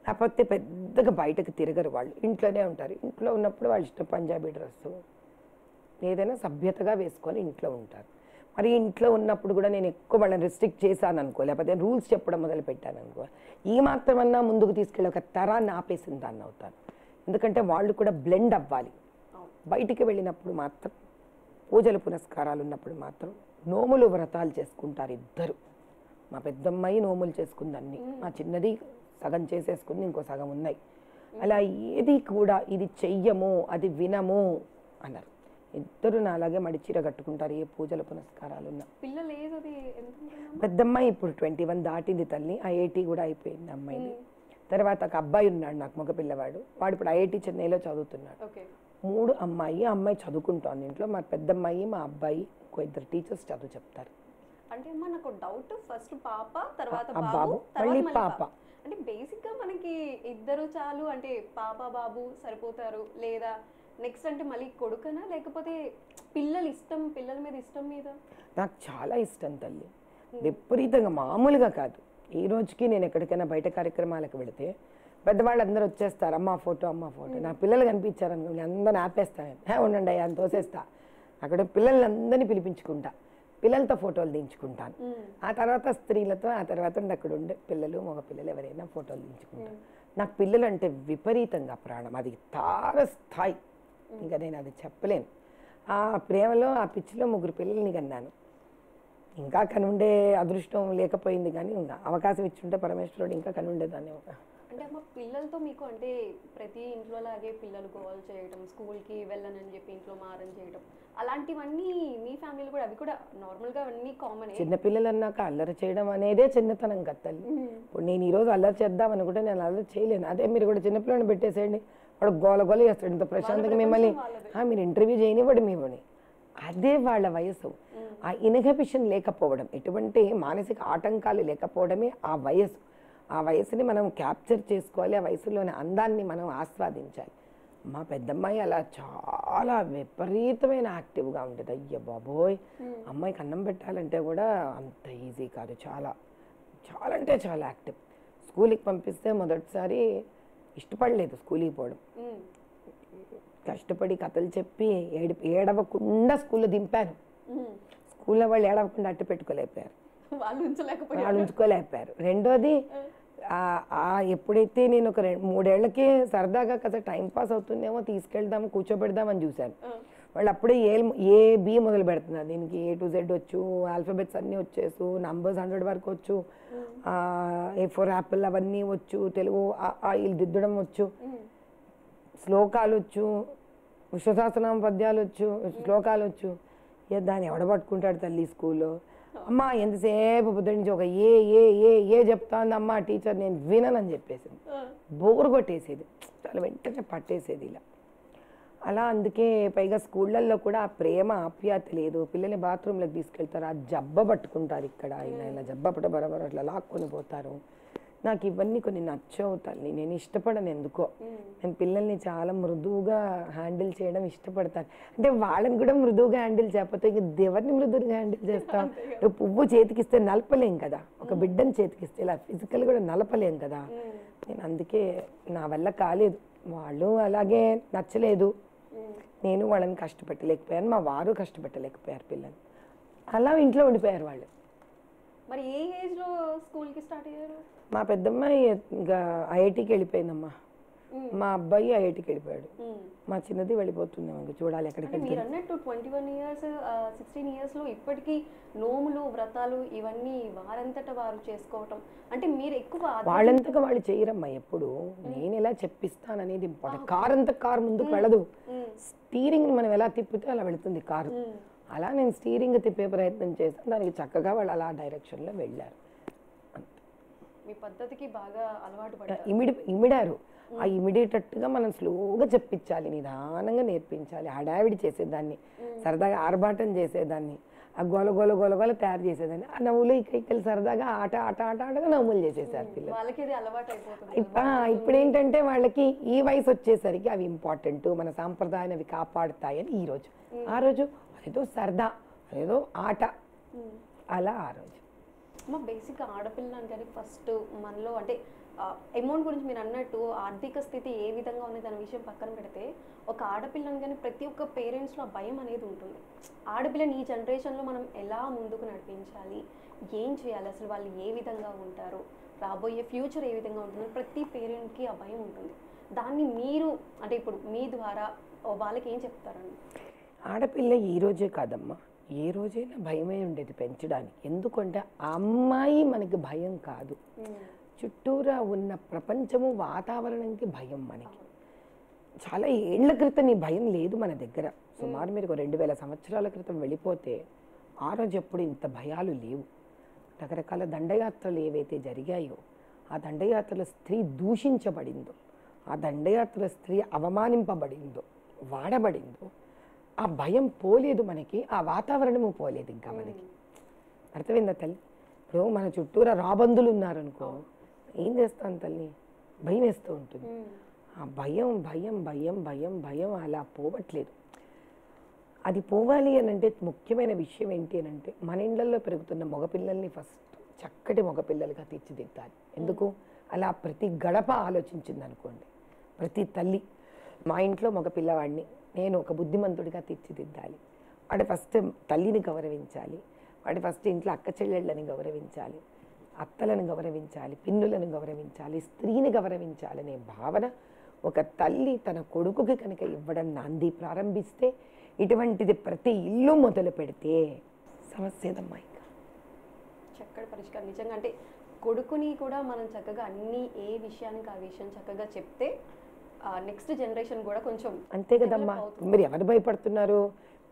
లేకపోతే పెద్దగా బయటకు తిరగరు, వాళ్ళు ఇంట్లోనే ఉంటారు. ఇంట్లో ఉన్నప్పుడు వాళ్ళ ఇష్టం పంజాబీ డ్రెస్సు ఏదైనా సభ్యతగా వేసుకొని ఇంట్లో ఉంటారు. మరి ఇంట్లో ఉన్నప్పుడు కూడా నేను ఎక్కువ వాళ్ళని రెస్ట్రిక్ట్ చేశాను అనుకో, లేకపోతే రూల్స్ చెప్పడం మొదలు పెట్టాను అనుకో, ఈ మాత్రమన్నా ముందుకు తీసుకెళ్ళి ఒక తరాన్ని ఆపేసిన దాన్ని అవుతాను. ఎందుకంటే వాళ్ళు కూడా బ్లెండ్ అవ్వాలి. బయటికి వెళ్ళినప్పుడు మాత్రం పూజలు పునస్కారాలు ఉన్నప్పుడు మాత్రం నోములు వ్రతాలు చేసుకుంటారు ఇద్దరు. మా పెద్దమ్మాయి నోములు చేసుకుందన్ని, మా చిన్నది సగం చేసేసుకుని ఇంకో సగం ఉన్నాయి. అలా ఏది కూడా ఇది చెయ్యము అది వినము అన్నారు. ఇద్దరు నా అలాగే మడిచీర కట్టుకుంటారు ఏ పూజల పునస్కారాలు ఉన్నా. పెద్దమ్మాయి ఇప్పుడు 21 దాటింది తల్లి, IIT కూడా అయిపోయింది అమ్మాయిని. తర్వాత ఒక అబ్బాయి ఉన్నాడు నాకు, మగ పిల్లవాడు, వాడు ఇప్పుడు IIT చెన్నైలో చదువుతున్నాడు. 3 అమ్మాయి చదువుకుంటోంది ఇంట్లో. మా పెద్దమ్మాయి మా అబ్బాయి ఇంకో 2 టీచర్స్ చదువు చెప్తారు. అంటే అమ్మ నాకు డౌట్, ఫస్ట్ పాప తర్వాత బాబు మళ్ళీ పాప. అంటే బేసిక్గా మనకి ఇద్దరు చాలు అంటే పాప బాబు సరిపోతారు, లేదా నెక్స్ట్ అంటే మళ్ళీ కొడుకనా, లేకపోతే పిల్లల మీద ఇష్టం మీద? నాకు చాలా ఇష్టం తల్లి, విపరీతంగా, మామూలుగా కాదు. ఈ రోజుకి నేను ఎక్కడికైనా బయట కార్యక్రమాలకు వెళితే పెద్దవాళ్ళందరూ వచ్చేస్తారు, అమ్మ ఫోటో. నా పిల్లలు కనిపించారనుకోండి అందరిని ఆపేస్తాను, ఉండండి అయ్యా అని తోసేస్తా. అక్కడ పిల్లలందరినీ పిలిపించుకుంటా, పిల్లలతో ఫోటోలు దించుకుంటాను. ఆ తర్వాత స్త్రీలతో, ఆ తర్వాత అక్కడ ఉండే పిల్లలు మగ పిల్లలు ఎవరైనా ఫోటోలు దించుకుంటాను. నాకు పిల్లలు అంటే విపరీతంగా ప్రాణం, అది తారస్థాయి, ఇంకా నేను అది చెప్పలేను. ఆ ప్రేమలో ఆ పిచ్చిలో 3 పిల్లల్ని కన్నాను. ఇంకా కనుండే అదృష్టం లేకపోయింది, కానీ ఇంకా అవకాశం ఇచ్చుంటే పరమేశ్వరుడు ఇంకా కనుండేదాన్ని. అంటే అమ్మ పిల్లలతో మీకు అంటే ప్రతి ఇంట్లో లాగే పిల్లలు గోల్ చేయడం, స్కూల్కి వెళ్ళనని చెప్పి ఇంట్లో మారం చేయడం, అలాంటివన్నీ మీ ఫ్యామిలీలో కూడా అవి కూడా నార్మల్గా అన్నీ కామన్? చిన్నపిల్లలు అన్నాక అల్లరి చేయడం అనేదే చిన్నతనం కదా తల్లి. ఇప్పుడు నేను ఈరోజు అల్లరి చేద్దాం అనుకుంటే నేను అల్లరి చేయలేను. అదే మీరు కూడా చిన్నపిల్లని పెట్టేసేయండి, వాడు గోల చేస్తాడు. ఇంత ప్రశాంతంగా మిమ్మల్ని మీరు ఇంటర్వ్యూ చేయనివ్వడు మీవని. అదే వాళ్ళ వయసు. ఆ ఇన్హిబిషన్ లేకపోవడం, ఎటువంటి మానసిక ఆటంకాలు లేకపోవడమే ఆ వయసు. ఆ వయసుని మనం క్యాప్చర్ చేసుకోవాలి, ఆ వయసులోని అందాన్ని మనం ఆస్వాదించాలి. మా పెద్దమ్మాయి అలా చాలా విపరీతమైన యాక్టివ్గా ఉంటుంది. అయ్య బాబోయ్, అమ్మాయికి అన్నం పెట్టాలంటే కూడా అంత ఈజీ కాదు, చాలా చాలా అంటే చాలా యాక్టివ్. స్కూల్కి పంపిస్తే మొదటిసారి ఇష్టపడలేదు స్కూల్కి పోవడం. కష్టపడి కథలు చెప్పి ఏడవకుండా స్కూల్లో దింపాను. స్కూల్లో వాళ్ళు ఏడవకుండా అట్టు పెట్టుకోలేకపోయారు, వాళ్ళు ఉంచుకోలేకపోయారు. రెండోది ఎప్పుడైతే నేను ఒక 3 ఏళ్లకే సరదాగా కాస్త టైంపాస్ అవుతుందేమో తీసుకెళ్దాము కూర్చోబెడదామని చూశాను. వాళ్ళు అప్పుడే A B మొదలు పెడుతున్నారు. దీనికి A to Z వచ్చు, ఆల్ఫాబెట్స్ అన్నీ వచ్చేసు, నంబర్స్ 100 వరకు వచ్చు, A4 యాపిల్ అవన్నీ వచ్చు, తెలుగు వీళ్ళు దిద్దడం వచ్చు, శ్లోకాలు వచ్చు, విశ్వసహస్రనామ పద్యాలు వచ్చు, శ్లోకాలు వచ్చు. దాన్ని ఎవడ పట్టుకుంటాడు తల్లి స్కూల్లో? అమ్మ ఎంతసేపు పొద్దున్న నుంచి ఒక ఏ చెప్తాంది అమ్మ టీచర్, నేను విననని చెప్పేసింది. బోరు కొట్టేసేది, చాలా వెంటనే పట్టేసేది ఇలా. అలా అందుకే పైగా స్కూళ్ళల్లో కూడా ఆ ప్రేమ ఆప్యాయత లేదు. పిల్లల్ని బాత్రూంలోకి తీసుకెళ్తారు, ఆ జబ్బ పట్టుకుంటారు, ఇక్కడ ఇలా జబ్బ పట్ట బరబర అట్లా లాక్కొని పోతారు. నాకు ఇవన్నీ కొన్ని నచ్చవు తల్లి, నేను ఇష్టపడను ఎందుకో. నేను పిల్లల్ని చాలా మృదువుగా హ్యాండిల్ చేయడం ఇష్టపడతాను. అంటే వాళ్ళని కూడా మృదువుగా హ్యాండిల్ చేయకపోతే ఇంక ఎవరిని మృదువుగా హ్యాండిల్ చేస్తాం? పువ్వు చేతికిస్తే నలపలేం కదా, ఒక బిడ్డని చేతికిస్తే ఇలా ఫిజికల్ కూడా నలపలేం కదా. నేను అందుకే నా వల్ల కాలేదు, వాళ్ళు అలాగే నచ్చలేదు, నేను వాళ్ళని కష్టపెట్టలేకపోయాను, మా వారు కష్టపెట్టలేకపోయారు పిల్లలు. అలా ఇంట్లో ఉండిపోయారు వాళ్ళు. మరి ఏ ఏజ్లో స్కూల్కి స్టార్ట్ అయ్యారు? మా పెద్దమ్మాయి ఇంకా IITకి వెళ్ళిపోయిందమ్మా. మా అబ్బాయి ఐఐటికి వెళ్ళిపోయాడు, మా చిన్నది వెళ్ళిపోతున్నాం, ఇంక చూడాలి ఎక్కడికి అంటే మీరు అన్నట్టు 21 ఇయర్స్ 16 ఇయర్స్లో ఇప్పటికీ నోములు వ్రతాలు ఇవన్నీ వారంతట వారు చేసుకోవటం అంటే మీరు ఎక్కువ వాళ్ళంతగా వాళ్ళు చేయరమ్మా ఎప్పుడు, నేను ఎలా చెప్పిస్తాననేది ఇంపార్టెంట్. కారు అంతా కారు ముందుకు వెళ్ళదు, స్టీరింగ్ మనం ఎలా తిప్పితే అలా వెళుతుంది కారు. అలా నేను స్టీరింగ్ తిప్పే ప్రయత్నం చేస్తాను, దానికి చక్కగా వాళ్ళు అలా డైరెక్షన్లో వెళ్ళారు. మీ పద్ధతికి బాగా అలవాటు పడ్డారు. ఇమిడారు. ఆ ఇమిడేటట్టుగా మనం స్లోగా చెప్పించాలి, నిదానంగా నేర్పించాలి. హడావిడి చేసేదాన్ని, సరదాగా ఆర్భాటం చేసేదాన్ని, ఆ గోల గోల గోల గోల తయారు చేసేదాన్ని. ఆ నవ్వులు ఇక్కలు సరదాగా ఆట ఆట ఆట ఆటగా నవ్వులు చేసేసారు పిల్లలు. వాళ్ళకి ఇది అలవాటు అయిపోతుంది. ఇప్పుడు ఏంటంటే వాళ్ళకి ఈ వయసు వచ్చేసరికి అవి ఇంపార్టెంట్, మన సాంప్రదాయం అవి కాపాడుతాయని ఈ రోజు. ఆ రోజు అదేదో సరదా, అదేదో ఆట, అలా ఆ రోజు. అమ్మ బేసిక్గా ఆడపిల్ల అంటే ఫస్ట్ మనలో అంటే అమౌంట్ గురించి మీరు అన్నట్టు ఆర్థిక స్థితి ఏ విధంగా ఉంది దాని విషయం పక్కన పెడితే ఒక ఆడపిల్లని కానీ ప్రతి ఒక్క పేరెంట్స్లో ఆ భయం అనేది ఉంటుంది. ఆడపిల్లని ఈ జనరేషన్లో మనం ఎలా ముందుకు నడిపించాలి, ఏం చేయాలి, అసలు వాళ్ళు ఏ విధంగా ఉంటారు, రాబోయే ఫ్యూచర్ ఏ విధంగా ఉంటుంది, ప్రతి పేరెంట్కి ఆ భయం ఉంటుంది. దాన్ని మీరు అంటే ఇప్పుడు మీ ద్వారా వాళ్ళకి ఏం చెప్తారండి? ఆడపిల్ల ఈ రోజే కాదమ్మా, ఏ రోజైనా భయమే ఉండేది పెంచడానికి. ఎందుకంటే ఆ అమ్మాయి మనకి భయం కాదు, చుట్టూరా ఉన్న ప్రపంచము వాతావరణంకి భయం. మనకి చాలా ఏళ్ల క్రితం ఈ భయం లేదు మన దగ్గర. సుమారు మీరు 2000 సంవత్సరాల క్రితం వెళ్ళిపోతే ఆ రోజు ఎప్పుడు ఇంత భయాలు లేవు. రకరకాల దండయాత్రలు ఏవైతే జరిగాయో, ఆ దండయాత్రలో స్త్రీ దూషించబడిందో, ఆ దండయాత్రలో స్త్రీ అవమానింపబడిందో, వాడబడిందో, ఆ భయం పోలేదు మనకి, ఆ వాతావరణము పోలేదు ఇంకా మనకి. అర్థమైందా తల్లి? ఇప్పుడు మన చుట్టూరా రాబందులు ఉన్నారనుకో, ఏం చేస్తాను తల్లి, భయం వేస్తూ ఉంటుంది. ఆ భయం భయం భయం భయం భయం అలా పోవట్లేదు. అది పోవాలి అని అంటే ముఖ్యమైన విషయం ఏంటి అని అంటే మన ఇళ్లలో పెరుగుతున్న మగపిల్లల్ని ఫస్ట్ చక్కటి మగపిల్లలుగా తీర్చిదిద్దాలి. ఎందుకు అలా ప్రతి గడప ఆలోచించింది అనుకోండి, ప్రతి తల్లి మా ఇంట్లో మగపిల్లవాడిని నేను ఒక బుద్ధిమంతుడిగా తీర్చిదిద్దాలి, వాడు ఫస్ట్ తల్లిని గౌరవించాలి, వాడు ఫస్ట్ ఇంట్లో అక్క చెల్లెళ్ళని గౌరవించాలి, అత్తలను గౌరవించాలి, పిన్నులను గౌరవించాలి, స్త్రీని గౌరవించాలనే భావన ఒక తల్లి తన కొడుకుకి కనుక ఇవ్వడం నాంది ప్రారంభిస్తే, ఇటువంటిది ప్రతి ఇల్లు మొదలు పెడితే సమస్యదమ్మా. ఇంకా చక్కటి పరిష్కారం నిజంగా. అంటే కొడుకుని కూడా మనం చక్కగా అన్ని ఏ విషయానికి ఆ విషయం చక్కగా చెప్తే నెక్స్ట్ జనరేషన్ కూడా కొంచెం అంతే కదమ్మా. మీరు ఎవరు భయపడుతున్నారు?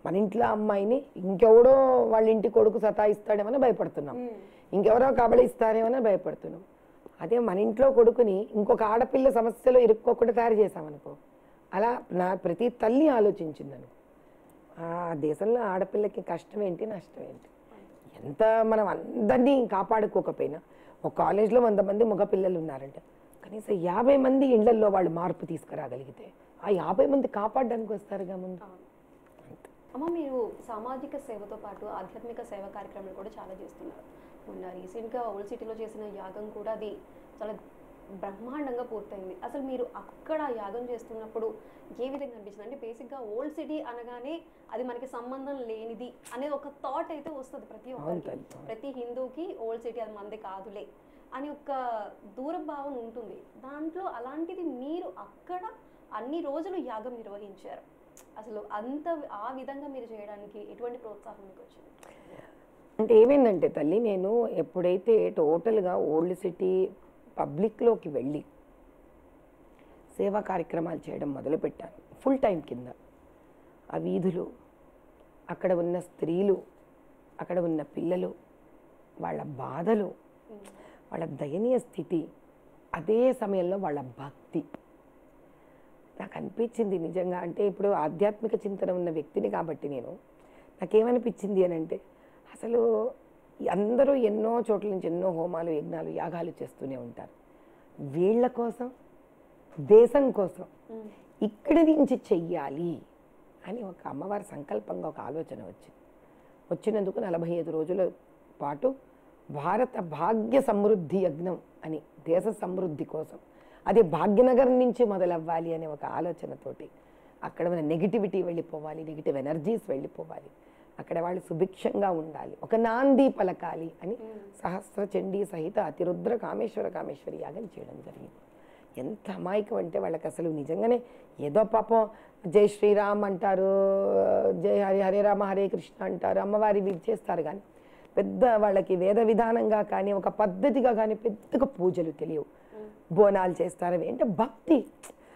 మన ఇంట్లో అమ్మాయిని ఇంకెవడో వాళ్ళ ఇంటి కొడుకు సతాయిస్తాడేమని భయపడుతున్నాం, ఇంకెవరో కబళిస్తారేమని భయపడుతున్నాం. అదే మన ఇంట్లో కొడుకుని ఇంకొక ఆడపిల్ల సమస్యలో ఇరుక్కోకుండా తయారు చేసామనుకో, అలా ప్రతి తల్లి ఆలోచించిందను. ఆ దేశంలో ఆడపిల్లకి కష్టం ఏంటి, నష్టం ఏంటి? ఎంత మనం అందరినీ కాపాడుకోకపోయినా, ఒక కాలేజ్లో 100 మంది మగపిల్లలు ఉన్నారంట, కనీసం 50 మంది ఇళ్లల్లో వాళ్ళు మార్పు తీసుకురాగలిగితే ఆ 50 మంది కాపాడడానికి వస్తారుగా ముందు. అమ్మ మీరు సామాజిక సేవతో పాటు ఆధ్యాత్మిక సేవ కార్యక్రమాలు కూడా చాలా చేస్తున్నారు. మొన్న రీసెంట్గా ఓల్డ్ సిటీలో చేసిన యాగం కూడా అది చాలా బ్రహ్మాండంగా పూర్తయింది. అసలు మీరు అక్కడ యాగం చేస్తున్నప్పుడు ఏ విధంగా అనిపించింది? అంటే బేసిక్గా ఓల్డ్ సిటీ అనగానే అది మనకి సంబంధం లేనిది అనే ఒక థాట్ అయితే వస్తుంది ప్రతి ఒక్కరికి, ప్రతి హిందూకి ఓల్డ్ సిటీ అది మనది కాదులే అని ఒక దూర భావన ఉంటుంది. దాంట్లో అలాంటిది మీరు అక్కడ అన్ని రోజులు యాగం నిర్వహించారు. అసలు అంత ఆ విధంగా మీరు చేయడానికి ఎటువంటి ప్రోత్సాహం మీకు వచ్చింది? అంటే ఏమైందంటే తల్లి, నేను ఎప్పుడైతే టోటల్గా ఓల్డ్ సిటీ పబ్లిక్లోకి వెళ్ళి సేవా కార్యక్రమాలు చేయడం మొదలుపెట్టాను ఫుల్ టైం కింద, ఆ వీధులు, అక్కడ ఉన్న స్త్రీలు, అక్కడ ఉన్న పిల్లలు, వాళ్ళ బాధలు, వాళ్ళ దయనీయ స్థితి, అదే సమయంలో వాళ్ళ భక్తి నాకు అనిపించింది నిజంగా. అంటే ఇప్పుడు ఆధ్యాత్మిక చింతన ఉన్న వ్యక్తిని కాబట్టి నాకేమనిపించింది అని అంటే, అసలు అందరూ ఎన్నో చోట్ల నుంచి ఎన్నో హోమాలు, యజ్ఞాలు, యాగాలు చేస్తూనే ఉంటారు. వీళ్ళ కోసం, దేశం కోసం ఇక్కడి నుంచి చెయ్యాలి అని ఒక అమ్మవారి సంకల్పంగా ఒక ఆలోచన వచ్చినందుకు 45 రోజుల పాటు భారత భాగ్య సమృద్ధి యజ్ఞం అని, దేశ సమృద్ధి కోసం, అది భాగ్యనగర్ నుంచి మొదలవ్వాలి అనే ఒక ఆలోచనతోటి అక్కడ ఉన్న నెగిటివిటీ వెళ్ళిపోవాలి, నెగిటివ్ ఎనర్జీస్ వెళ్ళిపోవాలి, అక్కడ వాళ్ళు సుభిక్షంగా ఉండాలి, ఒక నాంది పలకాలి అని సహస్ర చండీ సహిత అతిరుద్ర కామేశ్వరి యాగం చేయడం జరిగింది. ఎంత అమాయకం అంటే వాళ్ళకి అసలు నిజంగానే ఏదో పాపం జై శ్రీరామ్ అంటారు, జై హరి హరే రామ హరే కృష్ణ అంటారు, అమ్మవారి ఇవి చేస్తారు. కానీ పెద్ద వాళ్ళకి వేద విధానంగా కానీ ఒక పద్ధతిగా కానీ పెద్దగా పూజలు తెలియవు. బోనాలు చేస్తారు. అవి అంటే భక్తి,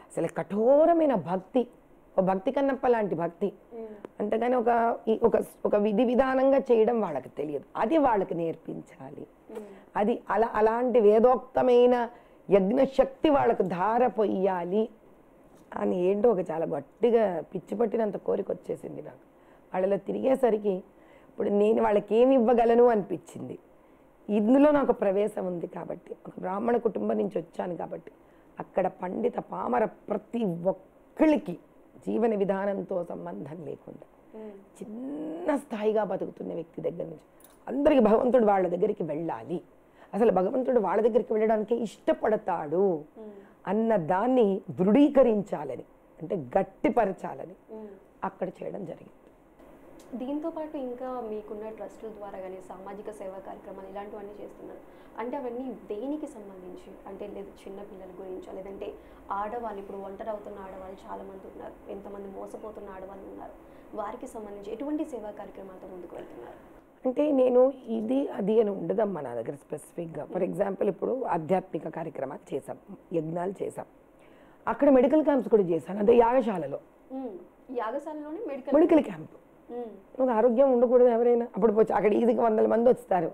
అసలు కఠోరమైన భక్తి, ఒక భక్తి కన్నప్ప లాంటి భక్తి. అంతేగాని ఒక విధి విధానంగా చేయడం వాళ్ళకి తెలియదు. అది వాళ్ళకి నేర్పించాలి. అది అలాంటి వేదోక్తమైన యజ్ఞశక్తి వాళ్ళకు ధార పొయ్యాలి అని ఏంటో ఒక చాలా గట్టిగా పిచ్చి పట్టినంత కోరిక వచ్చేసింది నాకు. వాళ్ళలో తిరిగేసరికి ఇప్పుడు నేను వాళ్ళకి ఏమి ఇవ్వగలను అనిపించింది. ఇందులో నాకు ప్రవేశం ఉంది కాబట్టి, ఒక బ్రాహ్మణ కుటుంబం నుంచి వచ్చాను కాబట్టి, అక్కడ పండిత పామర ప్రతి ఒక్కరికి జీవన విధానంతో సంబంధం లేకుండా చిన్న స్థాయిగా బతుకుతున్న వ్యక్తి దగ్గర నుంచి అందరికీ భగవంతుడు వాళ్ళ దగ్గరికి వెళ్ళాలి, అసలు భగవంతుడు వాళ్ళ దగ్గరికి వెళ్ళడానికి ఇష్టపడతాడు అన్న దాన్ని దృఢీకరించాలని, అంటే గట్టిపరచాలని అక్కడ చేయడం జరిగింది. దీంతో పాటు ఇంకా మీకున్న ట్రస్టుల ద్వారా కానీ సామాజిక సేవా కార్యక్రమాలు ఇలాంటివన్నీ చేస్తున్నారు. అంటే అవన్నీ దేనికి సంబంధించి, అంటే లేదు చిన్న పిల్లల గురించా, లేదంటే ఆడవాళ్ళు ఇప్పుడు ఒంటరి అవుతున్న ఆడవాళ్ళు చాలామంది ఉన్నారు, ఎంతమంది మోసపోతున్న ఆడవాళ్ళు ఉన్నారు, వారికి సంబంధించి ఎటువంటి సేవా కార్యక్రమాలతో ముందుకు వెళ్తున్నారు? అంటే నేను ఇది అది అని ఉండదమ్మా నా దగ్గర స్పెసిఫిక్గా. ఫర్ ఎగ్జాంపుల్ ఇప్పుడు ఆధ్యాత్మిక కార్యక్రమాలు చేసాం, యజ్ఞాలు చేసాం, అక్కడ మెడికల్ క్యాంప్స్ కూడా చేశాను. అదే యాగశాలలో, యాగశాలలోనే మెడికల్ క్యాంప్. ఒక ఆరోగ్యం ఉండకూడదు ఎవరైనా, అప్పుడు అక్కడ ఈజీగా 100 మంది వస్తారు.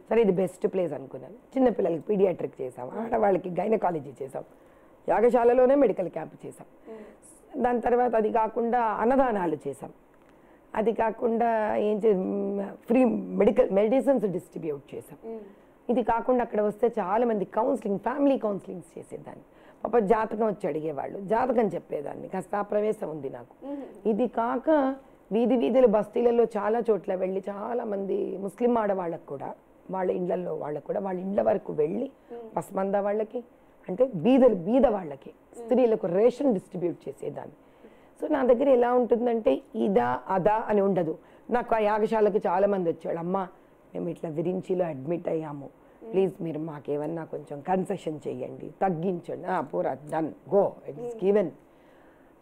సరే ఇది బెస్ట్ ప్లేస్ అనుకున్నాను. చిన్నపిల్లలకి పీడియాట్రిక్ చేసాం, ఆడవాళ్ళకి గైనకాలజీ చేసాం, యాగశాలలోనే మెడికల్ క్యాంప్ చేసాం. దాని తర్వాత అది కాకుండా అన్నదానాలు చేసాం, అది కాకుండా ఏం ఫ్రీ మెడిసిన్స్ డిస్ట్రిబ్యూట్ చేసాం. ఇది కాకుండా అక్కడ వస్తే చాలామంది కౌన్సిలింగ్, ఫ్యామిలీ కౌన్సిలింగ్స్ చేసేదాన్ని. పాప జాతకం వచ్చి అడిగేవాళ్ళు, జాతకం చెప్పేదాన్ని, కాస్త ఆ ప్రవేశం ఉంది నాకు. ఇది కాక వీధులు బస్తీలలో చాలా చోట్ల వెళ్ళి చాలామంది ముస్లిం ఆడవాళ్ళకు కూడా వాళ్ళ ఇళ్లలో వాళ్ళకు కూడా వాళ్ళ ఇళ్ళ వరకు వెళ్ళి పసమంద వాళ్ళకి, అంటే బీద వాళ్ళకి, స్త్రీలకు రేషన్ డిస్ట్రిబ్యూట్ చేసేదాన్ని. సో నా దగ్గర ఎలా ఉంటుందంటే ఇదా అదా అని ఉండదు. నాకు ఆ యాగశాలకు చాలామంది వచ్చాడు, అమ్మ మేము ఇట్లా విరించిలో అడ్మిట్ అయ్యాము, ప్లీజ్ మీరు మాకేమన్నా కొంచెం కన్సెషన్ చేయండి, తగ్గించండి, పూరా డన్ గో ఇట్స్ గివెన్.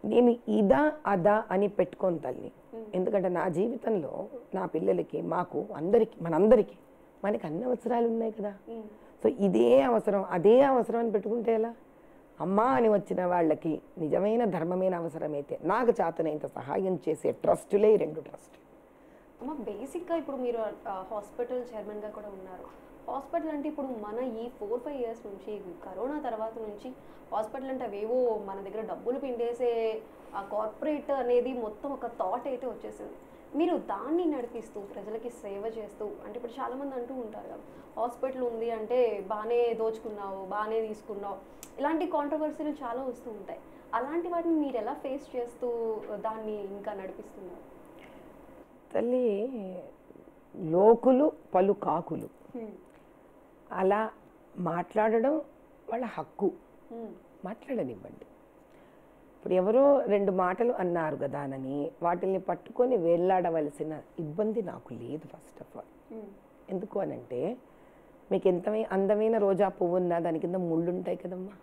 నేను ఇదా అదా అని పెట్టుకోను తల్లి. ఎందుకంటే నా జీవితంలో నా పిల్లలకి, మాకు, అందరికీ, మనందరికీ మనకి అన్ని అవసరాలు ఉన్నాయి కదా. సో ఇదే అవసరం అదే అవసరం అని పెట్టుకుంటే ఎలా? అమ్మా అని వచ్చిన వాళ్ళకి నిజమైన ధర్మమైన అవసరమైతే నాకు చేతనైనంత సహాయం చేసే ట్రస్టులే 2 ట్రస్ట్. అమ్మ బేసిక్గా ఇప్పుడు మీరు హాస్పిటల్ చైర్మన్గా కూడా ఉన్నారు. హాస్పిటల్ అంటే ఇప్పుడు మన ఈ 4-5 ఇయర్స్ నుంచి, కరోనా తర్వాత నుంచి హాస్పిటల్ అంటే అవేవో మన దగ్గర డబ్బులు పిండేసే ఆ కార్పొరేట్ అనేది మొత్తం ఒక థాట్ అయితే వచ్చేసింది. మీరు దాన్ని నడిపిస్తూ ప్రజలకి సేవ చేస్తూ, అంటే ఇప్పుడు చాలామంది అంటూ ఉంటారు కదా, హాస్పిటల్ ఉంది అంటే బాగానే దోచుకున్నావు, బాగానే తీసుకున్నావు, ఇలాంటి కాంట్రవర్సీలు చాలా వస్తూ ఉంటాయి. అలాంటి వాటిని మీరు ఎలా ఫేస్ చేస్తూ దాన్ని ఇంకా నడిపిస్తున్నారు? తల్లి, లోకులు పలు కాకులు అలా మాట్లాడడం వాళ్ళ హక్కు, మాట్లాడనివ్వండి. ఇప్పుడు ఎవరో 2 మాటలు అన్నారు కదా అని వాటిని పట్టుకొని వేళ్లాడవలసిన ఇబ్బంది నాకు లేదు. ఫస్ట్ ఆఫ్ ఆల్ ఎందుకు అనంటే, మీకు అందమైన రోజా పువ్వు ఉన్నా దాని కింద ముళ్ళు ఉంటాయి కదమ్మా.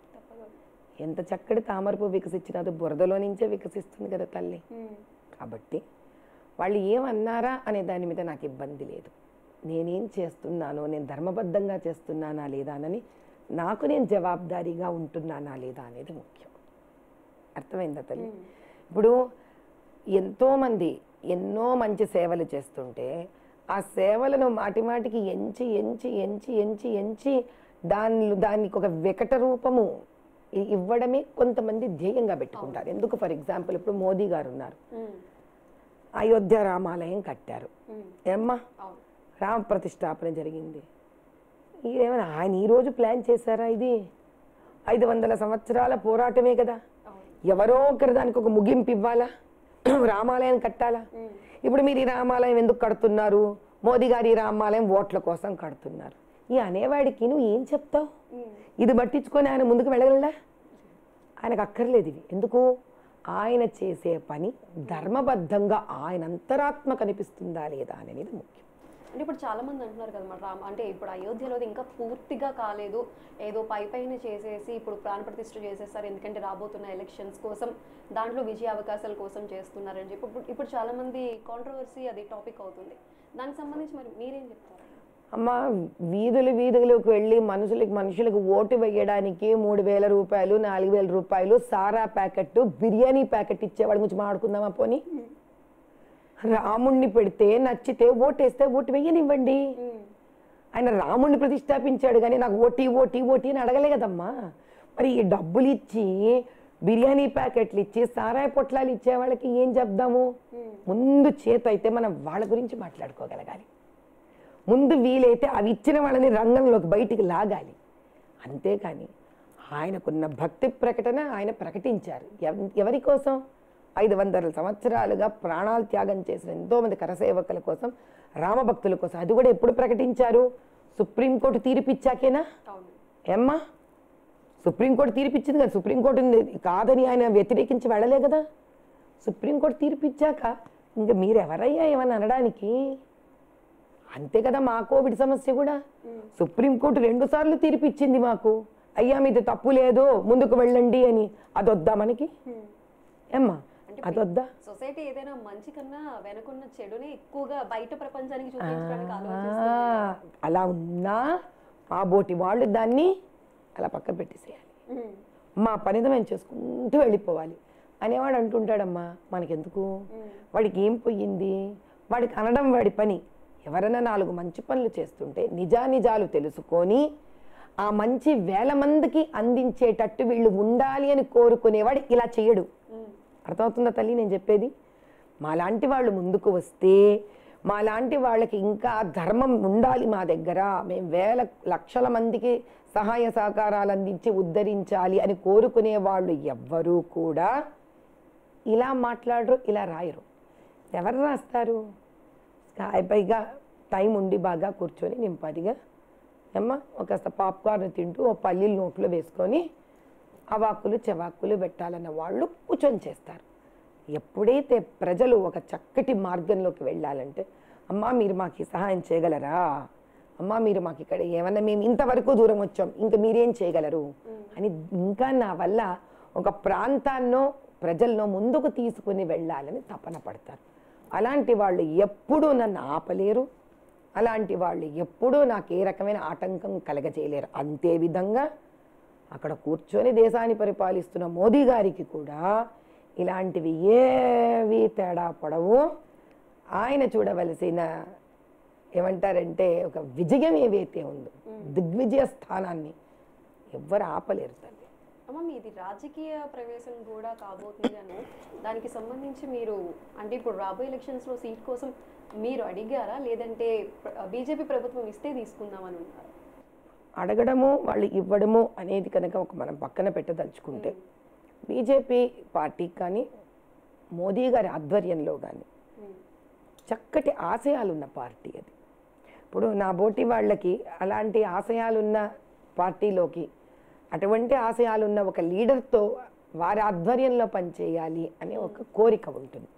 ఎంత చక్కటి తామర పువ్వు వికసించినా అది బురదలో నుంచే వికసిస్తుంది కదా తల్లి. కాబట్టి వాళ్ళు ఏమన్నారా అనే దాని మీద నాకు ఇబ్బంది లేదు. నేనేం చేస్తున్నానో, నేను ధర్మబద్ధంగా చేస్తున్నానా లేదా అని నాకు నేను జవాబుదారీగా ఉంటున్నానా లేదా అనేది ముఖ్యం. అర్థమైందా తల్లి? ఇప్పుడు ఎంతోమంది ఎన్నో మంచి సేవలు చేస్తుంటే ఆ సేవలను మాటిమాటికి ఎంచి ఎంచి ఎంచి ఎంచి ఎంచి దానికి ఒక వికట రూపము ఇవ్వడమే కొంతమంది ధ్యేయంగా పెట్టుకుంటారు. ఎందుకు? ఫర్ ఎగ్జాంపుల్ ఇప్పుడు మోదీ గారు ఉన్నారు, అయోధ్య రామాలయం కట్టారు, ఏమ్మా రామ ప్రతిష్టాపన జరిగింది. ఏమైనా ఆయన ఈరోజు ప్లాన్ చేశారా? ఇది 500 సంవత్సరాల పోరాటమే కదా. ఎవరో ఒకరు దానికి ఒక ముగింపు ఇవ్వాలా, రామాలయం కట్టాలా. ఇప్పుడు మీరు ఈ రామాలయం ఎందుకు కడుతున్నారు? మోదీ గారు ఈ రామాలయం ఓట్ల కోసం కడుతున్నారు. ఈ అనేవాడికి నువ్వు ఏం చెప్తావు? ఇది పట్టించుకొని ఆయన ముందుకు వెళ్ళగలడా? ఆయనకు అక్కర్లేదు ఇవి. ఎందుకు? ఆయన చేసే పని ధర్మబద్ధంగా ఆయన అంతరాత్మ కనిపిస్తుందా లేదా అనేది ముఖ్యం. అంటే ఇప్పుడు చాలా మంది అంటున్నారు కదా మరి అంటే ఇప్పుడు అయోధ్యలో ఇంకా పూర్తిగా కాలేదు, ఏదో పైన చేసేసి ఇప్పుడు ప్రాణ ప్రతిష్ఠ చేసేస్తారు ఎందుకంటే రాబోతున్న ఎలక్షన్స్ కోసం దాంట్లో విజయ అవకాశాల కోసం చేస్తున్నారని చెప్పి ఇప్పుడు చాలా మంది కాంట్రవర్సీ అది టాపిక్ అవుతుంది. దానికి సంబంధించి మరి మీరేం చెప్తారు? అమ్మ, వీధులకు వెళ్ళి మనుషులకు ఓటు వేయడానికి 3,000 రూపాయలు 4,000 రూపాయలు సారా ప్యాకెట్ బిర్యానీ ప్యాకెట్ ఇచ్చేవాడి గురించి మాట్లాడుకుందామా? పోనీ రాముణ్ణి పెడితే నచ్చితే ఓటేస్తే ఓటు వేయనివ్వండి. ఆయన రాముణ్ణి ప్రతిష్టాపించాడు కానీ నాకు ఓటీ అని అడగలే కదమ్మా. మరి ఈ డబ్బులు ఇచ్చి బిర్యానీ ప్యాకెట్లు ఇచ్చి సారాయి పొట్లాలు ఇచ్చే వాళ్ళకి ఏం చెప్దాము? ముందు చేత అయితే మనం వాళ్ళ గురించి మాట్లాడుకోగలగాలి. ముందు వీలైతే అవి ఇచ్చిన వాళ్ళని రంగంలోకి బయటికి లాగాలి. అంతేకాని ఆయనకున్న భక్తి ప్రకటన ఆయన ప్రకటించారు. ఎవరి కోసం? 500 సంవత్సరాలుగా ప్రాణాలు త్యాగం చేసిన ఎంతోమంది కరసేవకుల కోసం, రామభక్తుల కోసం. అది కూడా ఎప్పుడు ప్రకటించారు? సుప్రీంకోర్టు తీర్పిచ్చాకేనా? ఏమ్మా, సుప్రీంకోర్టు తీర్పిచ్చింది కదా. సుప్రీంకోర్టు కాదని ఆయన వ్యతిరేకించి వెళ్ళలే కదా. సుప్రీంకోర్టు తీర్పిచ్చాక ఇంకా మీరెవరయ్యా ఏమని అనడానికి? అంతే కదా మా కోవిడ్ సమస్య కూడా. సుప్రీంకోర్టు 2 సార్లు తీర్పిచ్చింది మాకు, అయ్యా మీది తప్పు లేదు ముందుకు వెళ్ళండి అని. అదొద్దా మనకి? ఏమ్మా, అదొద్దా? సొసైటీ ఏదైనా మంచి కన్నా వెనకున్న చెడుని ఎక్కువగా బయట ప్రపంచానికి చూపించడానికి ఆలోచిస్తుంది. అలా ఉన్నా మా బోటి వాళ్ళు దాన్ని అలా పక్కన పెట్టేసేయాలి. మా పనితో మేము చేసుకుంటూ వెళ్ళిపోవాలి అనేవాడు అంటుంటాడమ్మా. మనకెందుకు? వాడికి ఏం పోయింది? వాడికి అనడం వాడి పని. ఎవరైనా 4 మంచి పనులు చేస్తుంటే నిజానిజాలు తెలుసుకొని ఆ మంచి 1000 మందికి అందించేటట్టు వీళ్ళు ఉండాలి అని కోరుకునేవాడు ఇలా చేయడు. అర్థమవుతుందా తల్లి నేను చెప్పేది? మాలాంటి వాళ్ళు ముందుకు వస్తే, మాలాంటి వాళ్ళకి ఇంకా ధర్మం ఉండాలి మా దగ్గర, మేము 1000 లక్షల మందికి సహాయ సహకారాలు అందించి ఉద్ధరించాలి అని కోరుకునే వాళ్ళు ఎవ్వరూ కూడా ఇలా మాట్లాడరు, ఇలా రాయరు. ఎవరు రాస్తారు? పైగా టైం ఉండి బాగా కూర్చొని నింపదిగా అమ్మ ఒక పాప్కార్న్ తింటూ ఓ పల్లీలు నోట్లో వేసుకొని అవాక్కులు చెవాక్కులు పెట్టాలన్న వాళ్ళు కూర్చొని చేస్తారు. ఎప్పుడైతే ప్రజలు ఒక చక్కటి మార్గంలోకి వెళ్ళాలంటే, అమ్మా మీరు మాకు సహాయం చేయగలరా, అమ్మా మీరు మాకు ఇక్కడ ఏమన్నా మేము ఇంతవరకు దూరం వచ్చాం ఇంకా మీరేం చేయగలరు అని ఇంకా నా వల్ల ఒక ప్రాంతాన్నో ప్రజల్లో ముందుకు తీసుకుని వెళ్ళాలని తపన పడతారు. అలాంటి వాళ్ళు ఎప్పుడూ నన్ను ఆపలేరు, అలాంటి వాళ్ళు ఎప్పుడూ నాకు ఏ రకమైన ఆటంకం కలగజేయలేరు. అంతే విధంగా అక్కడ కూర్చొని దేశాన్ని పరిపాలిస్తున్న మోదీ గారికి కూడా ఇలాంటివి ఏవి తేడా పడవు. ఆయన చూడవలసిన ఏమంటారంటే ఒక విజయం ఏవైతే ఉందో, దిగ్విజయ స్థానాన్ని ఎవ్వరు ఆపలేరు తల్లి. అమ్మ మీది రాజకీయ ప్రవేశం కూడా కాబోతుంది అని, దానికి సంబంధించి మీరు అంటే ఇప్పుడు రాబోయే ఎలక్షన్స్లో సీట్ కోసం మీరు అడిగారా, లేదంటే బీజేపీ ప్రభుత్వం ఇస్తే తీసుకుందామని ఉన్నారు? అడగడము వాళ్ళు ఇవ్వడము అనేది కనుక ఒక మనం పక్కన పెట్టదలుచుకుంటే, బీజేపీ పార్టీ కానీ మోదీ గారి ఆధ్వర్యంలో కానీ చక్కటి ఆశయాలున్న పార్టీ అది. ఇప్పుడు నా బోటి వాళ్ళకి అలాంటి ఆశయాలున్న పార్టీలోకి, అటువంటి ఆశయాలున్న ఒక లీడర్తో వారి ఆధ్వర్యంలో పనిచేయాలి అనే ఒక కోరిక ఉంటుంది.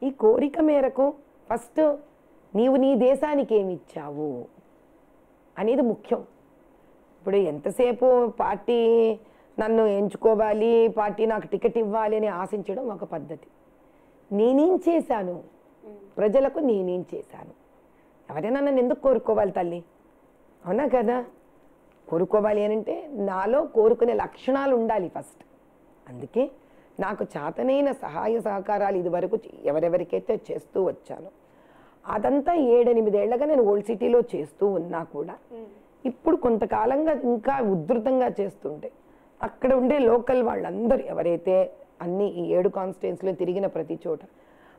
ఈ కోరిక మేరకు ఫస్ట్ నీవు నీ దేశానికి ఏమి ఇచ్చావు అనేది ముఖ్యం. ఇప్పుడు ఎంతసేపు పార్టీ నన్ను ఎంచుకోవాలి, పార్టీ నాకు టికెట్ ఇవ్వాలి అని ఆశించడం ఒక పద్ధతి. నేనేం చేశాను ప్రజలకు, నేనేం చేశాను? ఎవరైనా నన్ను ఎందుకు కోరుకోవాలి తల్లి? అవునా కదా? కోరుకోవాలి అని అంటే నాలో కోరుకునే లక్షణాలు ఉండాలి ఫస్ట్. అందుకే నాకు చేతనైన సహాయ సహకారాలు ఇదివరకు ఎవరెవరికైతే చేస్తూ వచ్చానో అదంతా 7-8 ఏళ్లుగా నేను ఓల్డ్ సిటీలో చేస్తూ ఉన్నా కూడా ఇప్పుడు కొంతకాలంగా ఇంకా ఉధృతంగా చేస్తుంటే అక్కడ ఉండే లోకల్ వాళ్ళందరూ ఎవరైతే అన్ని ఈ 7 కాన్స్టిట్యుయెన్సీలో తిరిగిన ప్రతి చోట,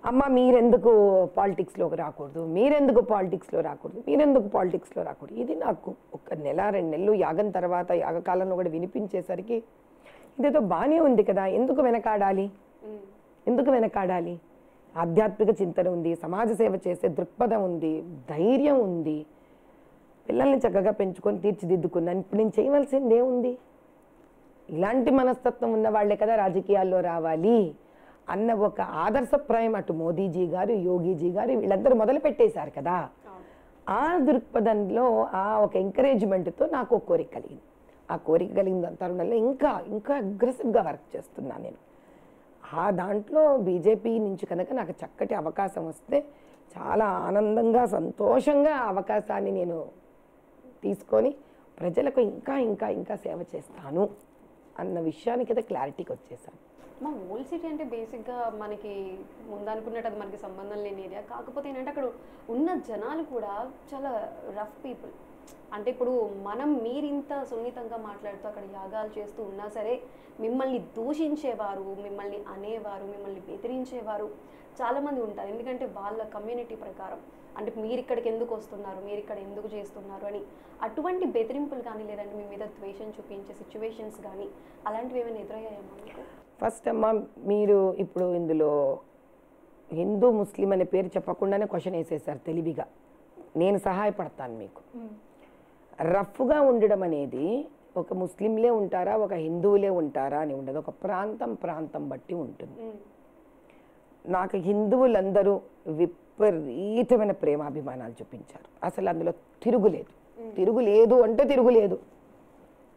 అమ్మ మీరెందుకు పాలిటిక్స్లోకి రాకూడదు, మీరెందుకు పాలిటిక్స్లో రాకూడదు, మీరెందుకు పాలిటిక్స్లో రాకూడదు, ఇది నాకు ఒక 1-2 నెలలు యాగం తర్వాత యాగకాలంలో కూడా వినిపించేసరికి ఇదేదో బాగానే ఉంది కదా, ఎందుకు వెనకాడాలి, ఎందుకు వెనకాడాలి? ఆధ్యాత్మిక చింతన ఉంది, సమాజ సేవ చేసే దృక్పథం ఉంది, ధైర్యం ఉంది, పిల్లల్ని చక్కగా పెంచుకొని తీర్చిదిద్దుకున్నాను, ఇప్పుడు నేను చేయవలసింది ఏముంది? ఇలాంటి మనస్తత్వం ఉన్న వాళ్ళే కదా రాజకీయాల్లో రావాలి అన్న ఒక ఆదర్శప్రాయం అటు మోదీజీ గారు, యోగీజీ గారు వీళ్ళందరూ మొదలు పెట్టేశారు కదా. ఆ దృక్పథంలో ఆ ఒక ఎంకరేజ్మెంట్తో నాకు ఒక కోరిక కలిగింది. ఆ కోరిక కలిగిన తరుణంలో ఇంకా ఇంకా అగ్రెసివ్గా వర్క్ చేస్తున్నాను నేను. ఆ దాంట్లో బీజేపీ నుంచి కనుక నాకు చక్కటి అవకాశం వస్తే చాలా ఆనందంగా సంతోషంగా ఆ అవకాశాన్ని నేను తీసుకొని ప్రజలకు ఇంకా ఇంకా ఇంకా సేవ చేస్తాను అన్న విషయానికి అయితే క్లారిటీకి వచ్చేసాను. మా ఓల్డ్ సిటీ అంటే బేసిక్గా మనకి ముందనుకున్నట్టు అది మనకి సంబంధం లేని ఏరియా. కాకపోతే ఏంటంటే అక్కడ ఉన్న జనాలు కూడా చాలా రఫ్ పీపుల్. అంటే ఇప్పుడు మీరింత సున్నితంగా మాట్లాడుతూ అక్కడ యాగాలు చేస్తూ ఉన్నా సరే మిమ్మల్ని దూషించేవారు, మిమ్మల్ని అనేవారు, మిమ్మల్ని బెదిరించేవారు చాలామంది ఉంటారు. ఎందుకంటే వాళ్ళ కమ్యూనిటీ ప్రకారం అంటే మీరు ఇక్కడికి ఎందుకు వస్తున్నారు, మీరు ఇక్కడ ఎందుకు చేస్తున్నారు అని అటువంటి బెదిరింపులు కానీ లేదంటే మీ మీద ద్వేషం చూపించే సిచ్యువేషన్స్ కానీ అలాంటివి ఏమైనా ఎదురయ్యాయమ్మా మీకు? ఫస్ట్ అమ్మ, మీరు ఇప్పుడు ఇందులో హిందూ ముస్లిం అనే పేరు చెప్పకుండానే క్వశ్చన్ వేసేసారు తెలివిగా. నేను సహాయపడతాను మీకు. రఫ్గా ఉండడం అనేది ఒక ముస్లింలే ఉంటారా, ఒక హిందువులే ఉంటారా అని ఉండదు. ఒక ప్రాంతం బట్టి ఉంటుంది. నాకు హిందువులందరూ విపరీతమైన ప్రేమాభిమానాలు చూపించారు. అసలు అందులో తిరుగులేదు అంటే తిరుగులేదు.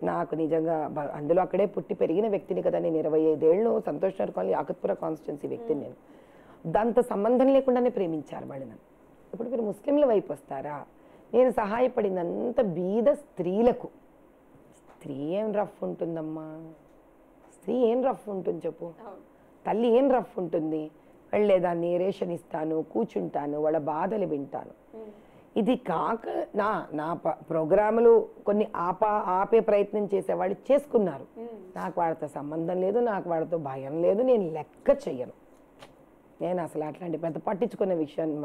నాకు నిజంగా అందులో అక్కడే పుట్టి పెరిగిన వ్యక్తిని కదా నేను. 25 ఏళ్ళు సంతోష్ నగర్ కాలనీ ఆకత్పుర కాన్స్టిట్యున్సీ వ్యక్తిని నేను. దాంతో సంబంధం లేకుండానే ప్రేమించారు వాళ్ళు నన్ను. ఇప్పుడు మీరు ముస్లింల వైపు వస్తారా, నేను సహాయపడినంత బీద స్త్రీలకు. స్త్రీ ఏం రఫ్ ఉంటుందమ్మా? స్త్రీ ఏం రఫ్ ఉంటుంది చెప్పు? తల్లి ఏం రఫ్ ఉంటుంది? వెళ్ళేదాన్ని, రేషన్ ఇస్తాను, కూర్చుంటాను, వాళ్ళ బాధలు వింటాను. ఇది కాక నా ప్రోగ్రాములు కొన్ని ఆపే ప్రయత్నం చేసేవాళ్ళు చేసుకున్నారు. నాకు వాళ్ళతో సంబంధం లేదు, నాకు వాళ్ళతో భయం లేదు, నేను లెక్క చెయ్యను. నేను అసలు అట్లాంటి పెద్ద పట్టించుకునే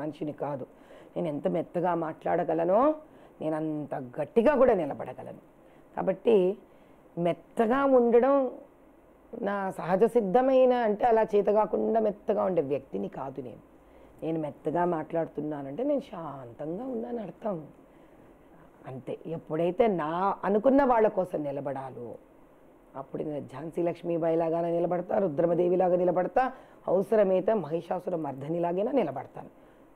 మనిషిని కాదు. నేను ఎంత మెత్తగా మాట్లాడగలనో నేను అంత గట్టిగా కూడా నిలబడగలను. కాబట్టి మెత్తగా ఉండడం నా సహజ సిద్ధమైన, అంటే అలా చేత కాకుండా మెత్తగా ఉండే వ్యక్తిని కాదు నేను. నేను మెత్తగా మాట్లాడుతున్నానంటే నేను శాంతంగా ఉన్నాను అర్థం అంతే. ఎప్పుడైతే నా అనుకున్న వాళ్ళ కోసం నిలబడాలో అప్పుడు నేను ఝాన్సీ లక్ష్మీబాయి లాగానే నిలబడతా, రుద్రమదేవిలాగా నిలబడతా, అవసరమైతే మహిషాసుర మర్ధనిలాగైనా నిలబడతాను.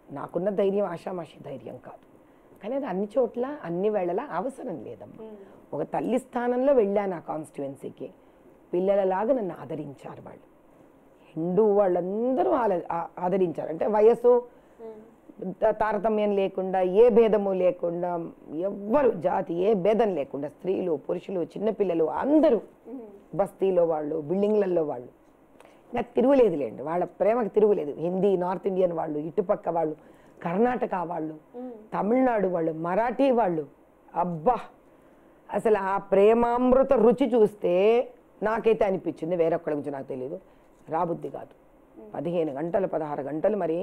నాకున్న ధైర్యం ఆషామాషి ధైర్యం కాదు. కానీ అది అన్ని చోట్ల అన్ని వేళలా అవసరం లేదమ్మా. ఒక తల్లి స్థానంలో వెళ్ళాను ఆ కాన్స్టిట్యువెన్సీకి. పిల్లలలాగా నన్ను ఆదరించారు వాళ్ళు. హిందూ వాళ్ళందరూ ఆదరించారు. అంటే వయసు తారతమ్యం లేకుండా, ఏ భేదము లేకుండా, ఎవ్వరు జాతి ఏ భేదం లేకుండా, స్త్రీలు పురుషులు చిన్నపిల్లలు అందరూ, బస్తీలో వాళ్ళు, బిల్డింగ్లలో వాళ్ళు, ఇంకా తిరుగులేదులేండి. వాళ్ళ ప్రేమకు తిరుగులేదు. హిందీ నార్త్ ఇండియన్ వాళ్ళు, ఇటుపక్క వాళ్ళు, కర్ణాటక వాళ్ళు, తమిళనాడు వాళ్ళు, మరాఠీ వాళ్ళు, అబ్బా అసలు ఆ ప్రేమామృత రుచి చూస్తే నాకైతే అనిపించింది, వేరొక్కడి గురించి నాకు తెలియదు, రాబుద్ది కాదు. 15 గంటలు 16 గంటలు మరి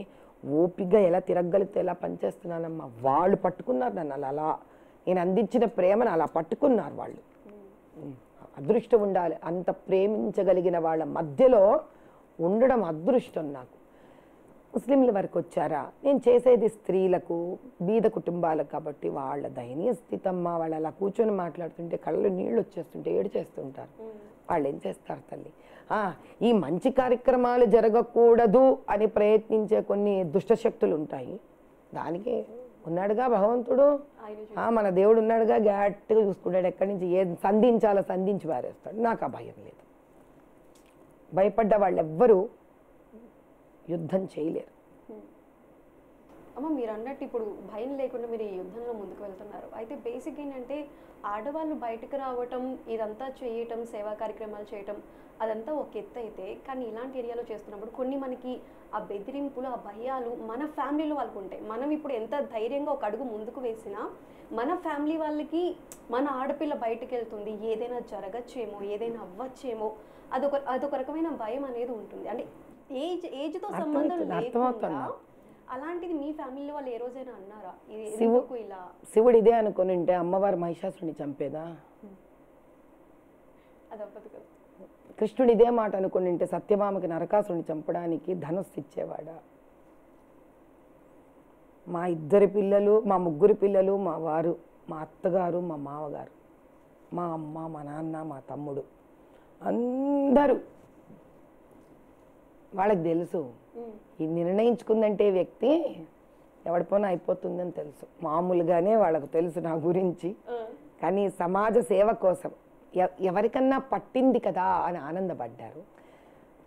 ఓపిగ్గా ఎలా తిరగలిగితే ఎలా పనిచేస్తున్నానమ్మా. వాళ్ళు పట్టుకున్నారు నన్ను అలా, నేను అందించిన ప్రేమను అలా పట్టుకున్నారు వాళ్ళు. అదృష్టం ఉండాలి, అంత ప్రేమించగలిగిన వాళ్ళ మధ్యలో ఉండడం అదృష్టం నాకు. ముస్లింల వరకు వచ్చారా, నేను చేసేది స్త్రీలకు, బీద కుటుంబాలకు కాబట్టి వాళ్ళ దయనీయ స్థితమ్మా. వాళ్ళు అలా కూర్చొని మాట్లాడుతుంటే కళ్ళలో నీళ్ళు వచ్చేస్తుంటే ఏడ్చేస్తుంటారు. వాళ్ళు ఏం చేస్తారు తల్లి? ఈ మంచి కార్యక్రమాలు జరగకూడదు అని ప్రయత్నించే కొన్ని దుష్టశక్తులు ఉంటాయి. దానికి ఉన్నాడుగా భగవంతుడు, మన దేవుడు ఉన్నాడుగా, గట్టిగా చూసుకుంటాడు. ఎక్కడి నుంచి ఏం సంధించాలో సంధించి పారేస్తాడు. నాకు ఆ భయం లేదు. భయపడ్డ వాళ్ళు ఎవ్వరూ యుద్ధం చేయలేరు. అమ్మ మీరు అన్నట్టు ఇప్పుడు భయం లేకుండా మీరు ఈ యుద్ధంలో ముందుకు వెళ్తున్నారు. అయితే బేసిక్ ఏంటంటే ఆడవాళ్ళు బయటకు రావటం, ఇదంతా చేయటం, సేవా కార్యక్రమాలు చేయటం అదంతా ఒక ఎత్తు అయితే, కానీ ఇలాంటి ఏరియాలో చేస్తున్నప్పుడు కొన్ని మనకి ఆ బెదిరింపులు, ఆ భయాలు మన ఫ్యామిలీలో వాళ్ళకు ఉంటాయి. మనం ఇప్పుడు ఎంత ధైర్యంగా ఒక అడుగు ముందుకు వేసినా మన ఫ్యామిలీ వాళ్ళకి మన ఆడపిల్ల బయటకు వెళ్తుంది, ఏదైనా జరగచ్చేమో, ఏదైనా అవ్వచ్చేమో, అదొక రకమైన భయం అనేది ఉంటుంది. అంటే ఏజ్తో సంబంధం లేకుండా అలాంటిది మీ ఫ్యామిలీలో వాళ్ళు ఏ రోజైనా అన్నారా ఎందుకు ఇలా? శివుడు ఇదే అనుకుని ఉంటే అమ్మవారు మహిషాసుని చంపేదా? అదొకటి కదా. కృష్ణుడు ఇదే మాట అనుకుని ఉంటే సత్యభామకి నరకాసుని చంపడానికి ధనుస్సు ఇచ్చేవాడా? మా 2 పిల్లలు, మా 3 పిల్లలు, మా వారు, మా అత్తగారు, మా మావగారు, మా అమ్మ, మా నాన్న, మా తమ్ముడు, అందరూ వాళ్ళకి తెలుసు. ఇది నిర్ణయించుకుందంటే వ్యక్తి ఎవడి పోనా అయిపోతుందని తెలుసు, మామూలుగానే వాళ్ళకు తెలుసు నా గురించి. కానీ సమాజ సేవ కోసం ఎవరికన్నా పట్టింది కదా అని ఆనందపడ్డారు.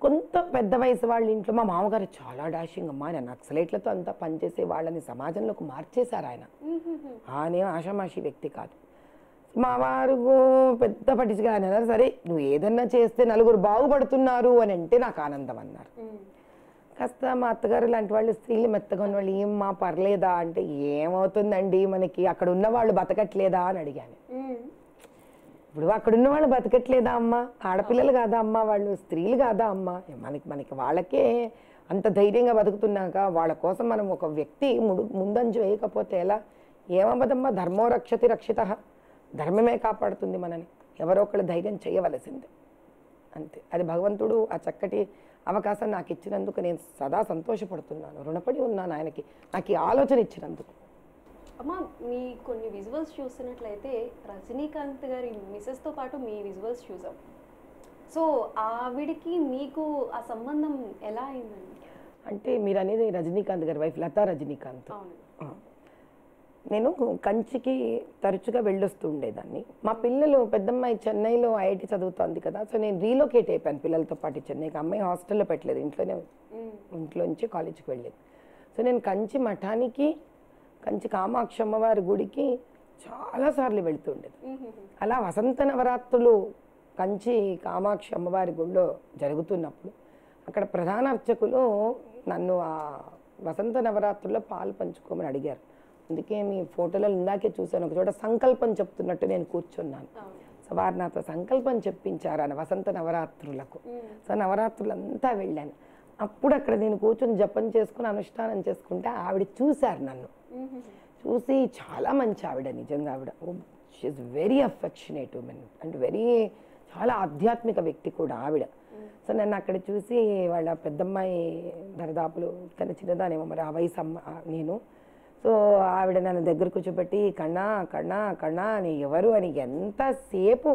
కొంత పెద్ద వయసు వాళ్ళ ఇంట్లో మా మామగారు చాలా డాషింగ్ అమ్మా, ఆయన నక్సలైట్లతో అంతా పనిచేసే వాళ్ళని సమాజంలోకి మార్చేశారు. ఆయనే ఆషామాషి వ్యక్తి కాదు. మా వారు పెద్ద పట్టించుగా ఆయన అన్నారు, సరే నువ్వు ఏదన్నా చేస్తే నలుగురు బాగుపడుతున్నారు అని అంటే నాకు ఆనందం అన్నారు. కాస్త మా అత్తగారు లాంటి వాళ్ళు స్త్రీలు మెత్తగా ఉన్న వాళ్ళు, ఏం మా పర్లేదా అంటే, ఏమవుతుందండి మనకి అక్కడ ఉన్న వాళ్ళు బతకట్లేదా అని అడిగాను. ఇప్పుడు అక్కడ ఉన్న వాళ్ళు బతకట్లేదా అమ్మ, ఆడపిల్లలు కాదా అమ్మ, వాళ్ళు స్త్రీలు కాదా అమ్మ, మనకి వాళ్ళకే అంత ధైర్యంగా బతుకుతున్నాక వాళ్ళ కోసం మనం ఒక వ్యక్తి ముందంజు వేయకపోతే ఎలా? ఏమవ్వదమ్మా, ధర్మో రక్షతి రక్షిత, ధర్మమే కాపాడుతుంది మనని, ఎవరో ఒకళ్ళు ధైర్యం చేయవలసిందే అంతే. అది భగవంతుడు ఆ చక్కటి అవకాశం నాకు ఇచ్చినందుకు నేను సదా సంతోషపడుతున్నాను, రుణపడి ఉన్నాను ఆయనకి, నాకు ఈ ఆలోచన ఇచ్చినందుకు. అమ్మ, మీ కొన్ని విజువల్స్ చూస్తున్నట్లయితే రజనీకాంత్ గారి మిసెస్తో పాటు మీ విజువల్స్ చూసాం. సో ఆవిడికి మీకు ఆ సంబంధం ఎలా అయిందండి? అంటే మీరు అనేది రజనీకాంత్ గారి వైఫ్ లతా రజనీకాంత్. నేను కంచికి తరచుగా వెళ్ళొస్తూ ఉండేదాన్ని. మా పిల్లలు, పెద్దమ్మాయి చెన్నైలో ఐఐటి చదువుతోంది కదా, సో నేను రీలొకేట్ అయిపోయాను పిల్లలతో పాటు చెన్నైకి. అమ్మాయి హాస్టల్లో పెట్టలేదు, ఇంట్లో నుంచి కాలేజీకి వెళ్ళేది. సో నేను కంచి మఠానికి, కంచి కామాక్షి అమ్మవారి గుడికి చాలాసార్లు వెళుతూ ఉండేది. అలా వసంత నవరాత్రులు కంచి కామాక్షి అమ్మవారి గుడిలో జరుగుతున్నప్పుడు అక్కడ ప్రధాన అర్చకులు నన్ను ఆ వసంత నవరాత్రుల్లో పాలు పంచుకోమని అడిగారు. అందుకే మీ ఫోటోలలో ఇందాకే చూశాను, ఒక చోట సంకల్పం చెప్తున్నట్టు నేను కూర్చున్నాను. సో వారు నాతో సంకల్పం చెప్పించారు అని వసంత నవరాత్రులకు. సో నవరాత్రులంతా వెళ్ళాను. అప్పుడు అక్కడ నేను కూర్చొని జపం చేసుకుని అనుష్ఠానం చేసుకుంటే ఆవిడ చూశారు నన్ను. చూసి చాలా మంచి ఆవిడ, నిజంగా ఆవిడ she is very affectionate women and చాలా ఆధ్యాత్మిక వ్యక్తి కూడా ఆవిడ. సో నన్ను అక్కడ చూసి వాళ్ళ పెద్దమ్మాయి దరిదాపులు కానీ చిన్నదానేమో మరి ఆ వయసు అమ్మ నేను. సో ఆవిడ నన్ను దగ్గర కూర్చోబెట్టి కన్నా కన్నా కన్నా అని ఎవరు అని ఎంతసేపు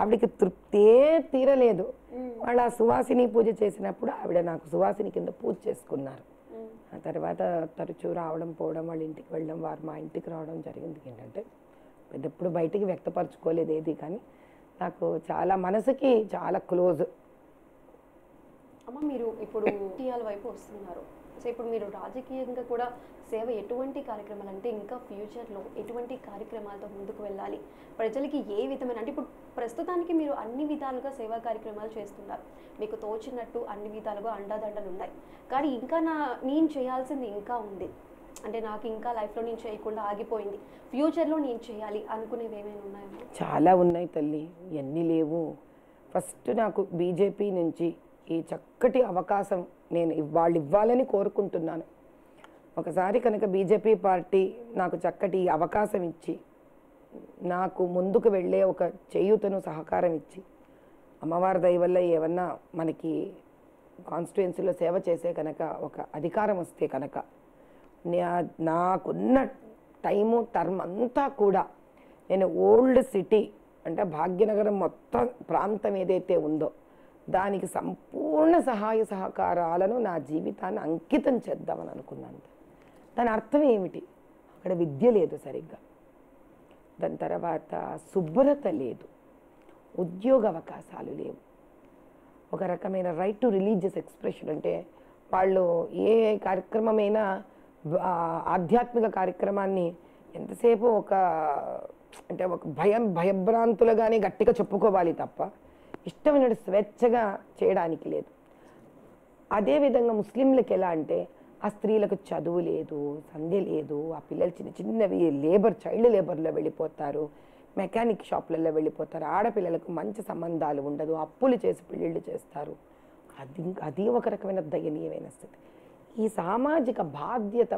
ఆవిడకి తృప్తే తీరలేదు. వాళ్ళ సువాసిని పూజ చేసినప్పుడు ఆవిడ నాకు సువాసిని కింద పూజ చేసుకున్నారు. ఆ తర్వాత తరచూ రావడం పోవడం, వాళ్ళ ఇంటికి వెళ్ళడం, వారు మా ఇంటికి రావడం జరిగింది. ఏంటంటే పెద్దప్పుడు బయటికి వ్యక్తపరచుకోలేదు ఏది, కానీ నాకు చాలా మనసుకి చాలా క్లోజ్. అమ్మ, మీరు ఇప్పుడు రాజకీయాల వైపు వస్తున్నారు. సో ఇప్పుడు మీరు రాజకీయంగా కూడా సేవ ఎటువంటి కార్యక్రమాలు అంటే ఇంకా ఫ్యూచర్లో ఎటువంటి కార్యక్రమాలతో ముందుకు వెళ్ళాలి, ప్రజలకి ఏ విధమైన, అంటే ఇప్పుడు ప్రస్తుతానికి మీరు అన్ని విధాలుగా సేవా కార్యక్రమాలు చేస్తున్నారు, మీకు తోచినట్టు అన్ని విధాలుగా అండాదండలు ఉన్నాయి, కానీ ఇంకా నేను చేయాల్సింది ఇంకా ఉంది, అంటే నాకు ఇంకా లైఫ్లో నేను చేయకుండా ఆగిపోయింది, ఫ్యూచర్లో నేను చేయాలి అనుకునేవి ఏమైనా ఉన్నాయా? చాలా ఉన్నాయి తల్లి, ఎన్ని లేవు. ఫస్ట్ నాకు బీజేపీ నుంచి ఈ చక్కటి అవకాశం నేను వాళ్ళు ఇవ్వాలని కోరుకుంటున్నాను. ఒకసారి కనుక బీజేపీ పార్టీ నాకు చక్కటి అవకాశం ఇచ్చి నాకు ముందుకు వెళ్ళే ఒక చేయూతను సహకారం ఇచ్చి అమ్మవారి దయ వల్ల ఏమన్నా మనకి కాన్స్టిట్యుయెన్సీలో సేవ చేసే కనుక ఒక అధికారం వస్తే కనుక నాకున్న టైము టర్మ్ అంతా కూడా నేను ఓల్డ్ సిటీ అంటే భాగ్యనగరం మొత్తం ప్రాంతం ఏదైతే ఉందో దానికి సంపూర్ణ సహాయ సహకారాలను నా జీవితాన్ని అంకితం చేద్దామని అనుకున్నాను. దాని అర్థం ఏమిటి? అక్కడ విద్య లేదు సరిగ్గా, దాని తర్వాత శుభ్రత లేదు, ఉద్యోగ అవకాశాలు లేవు, ఒక రకమైన రైట్ టు రిలీజియస్ ఎక్స్ప్రెషన్, అంటే వాళ్ళు ఏ కార్యక్రమమైనా ఆధ్యాత్మిక కార్యక్రమాన్ని ఎంతసేపు ఒక భయభ్రాంతులుగానే గట్టిగా చెప్పుకోవాలి తప్ప ఇష్టమైన స్వేచ్ఛగా చేయడానికి లేదు. అదేవిధంగా ముస్లింలకు ఎలా అంటే ఆ స్త్రీలకు చదువు లేదు, సంధ్య లేదు, ఆ పిల్లలు చిన్న చిన్నవి చైల్డ్ లేబర్లో వెళ్ళిపోతారు, మెకానిక్ షాప్లలో వెళ్ళిపోతారు, ఆడపిల్లలకు మంచి సంబంధాలు ఉండదు, అప్పులు చేసి పెళ్ళిళ్ళు చేస్తారు. అది ఒక రకమైన దయనీయమైన స్థితి. ఈ సామాజిక బాధ్యత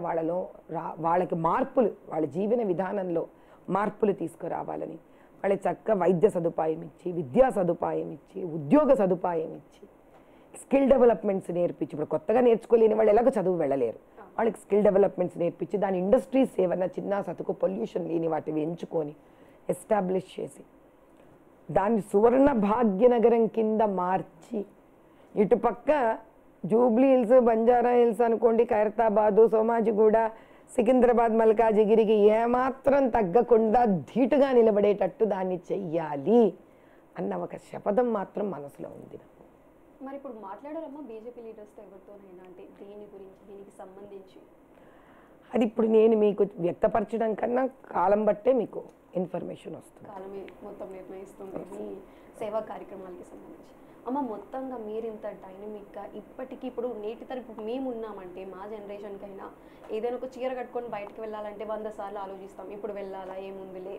వాళ్ళకి మార్పులు, వాళ్ళ జీవన విధానంలో మార్పులు తీసుకురావాలని వాళ్ళ చక్క వైద్య సదుపాయం ఇచ్చి, విద్యా సదుపాయం ఇచ్చి, ఉద్యోగ సదుపాయం ఇచ్చి, స్కిల్ డెవలప్మెంట్స్ నేర్పించి, ఇప్పుడు కొత్తగా నేర్చుకోలేని వాళ్ళు ఎలాగో చదువు వెళ్ళలేరు, వాళ్ళకి స్కిల్ డెవలప్మెంట్స్ నేర్పించి దాని ఇండస్ట్రీస్ ఏమన్నా చిన్న సతుకు పొల్యూషన్ లేని వాటివి ఎంచుకొని ఎస్టాబ్లిష్ చేసి దాన్ని సువర్ణ భాగ్యనగరం కింద మార్చి ఇటుపక్క జూబ్లీ హిల్స్, బంజారా హిల్స్ అనుకోండి, ఖైరతాబాదు, సోమాజిగూడ, సికింద్రాబాద్ మల్కాజిగిరికి ఏమాత్రం తగ్గకుండా ధీటుగా నిలబడేటట్టు దాన్ని చెయ్యాలి అన్న ఒక శపథం మాత్రం మనసులో ఉంది. మరి ఇప్పుడు మాట్లాడారమ్మా బీజేపీ లీడర్స్తో ఎవరితోనైనా, అంటే దీని గురించి, దీనికి సంబంధించి? అది ఇప్పుడు నేను మీకు వ్యక్తపరచడం కన్నా కాలం బట్టే మీకు ఇన్ఫర్మేషన్ వస్తుంది. కాలమే మొత్తం నిర్ణయిస్తుంది మీ సేవా కార్యక్రమాలకి సంబంధించి. అమ్మ, మొత్తంగా మీరు ఇంత డైనమిక్గా ఇప్పటికీ ఇప్పుడు నేటి తరపు మేము ఉన్నామంటే మా జనరేషన్కైనా ఏదైనా ఒక చీర కట్టుకొని బయటకు వెళ్ళాలంటే 100 సార్లు ఆలోచిస్తాం. ఇప్పుడు వెళ్ళాలా, ఏముందిలే,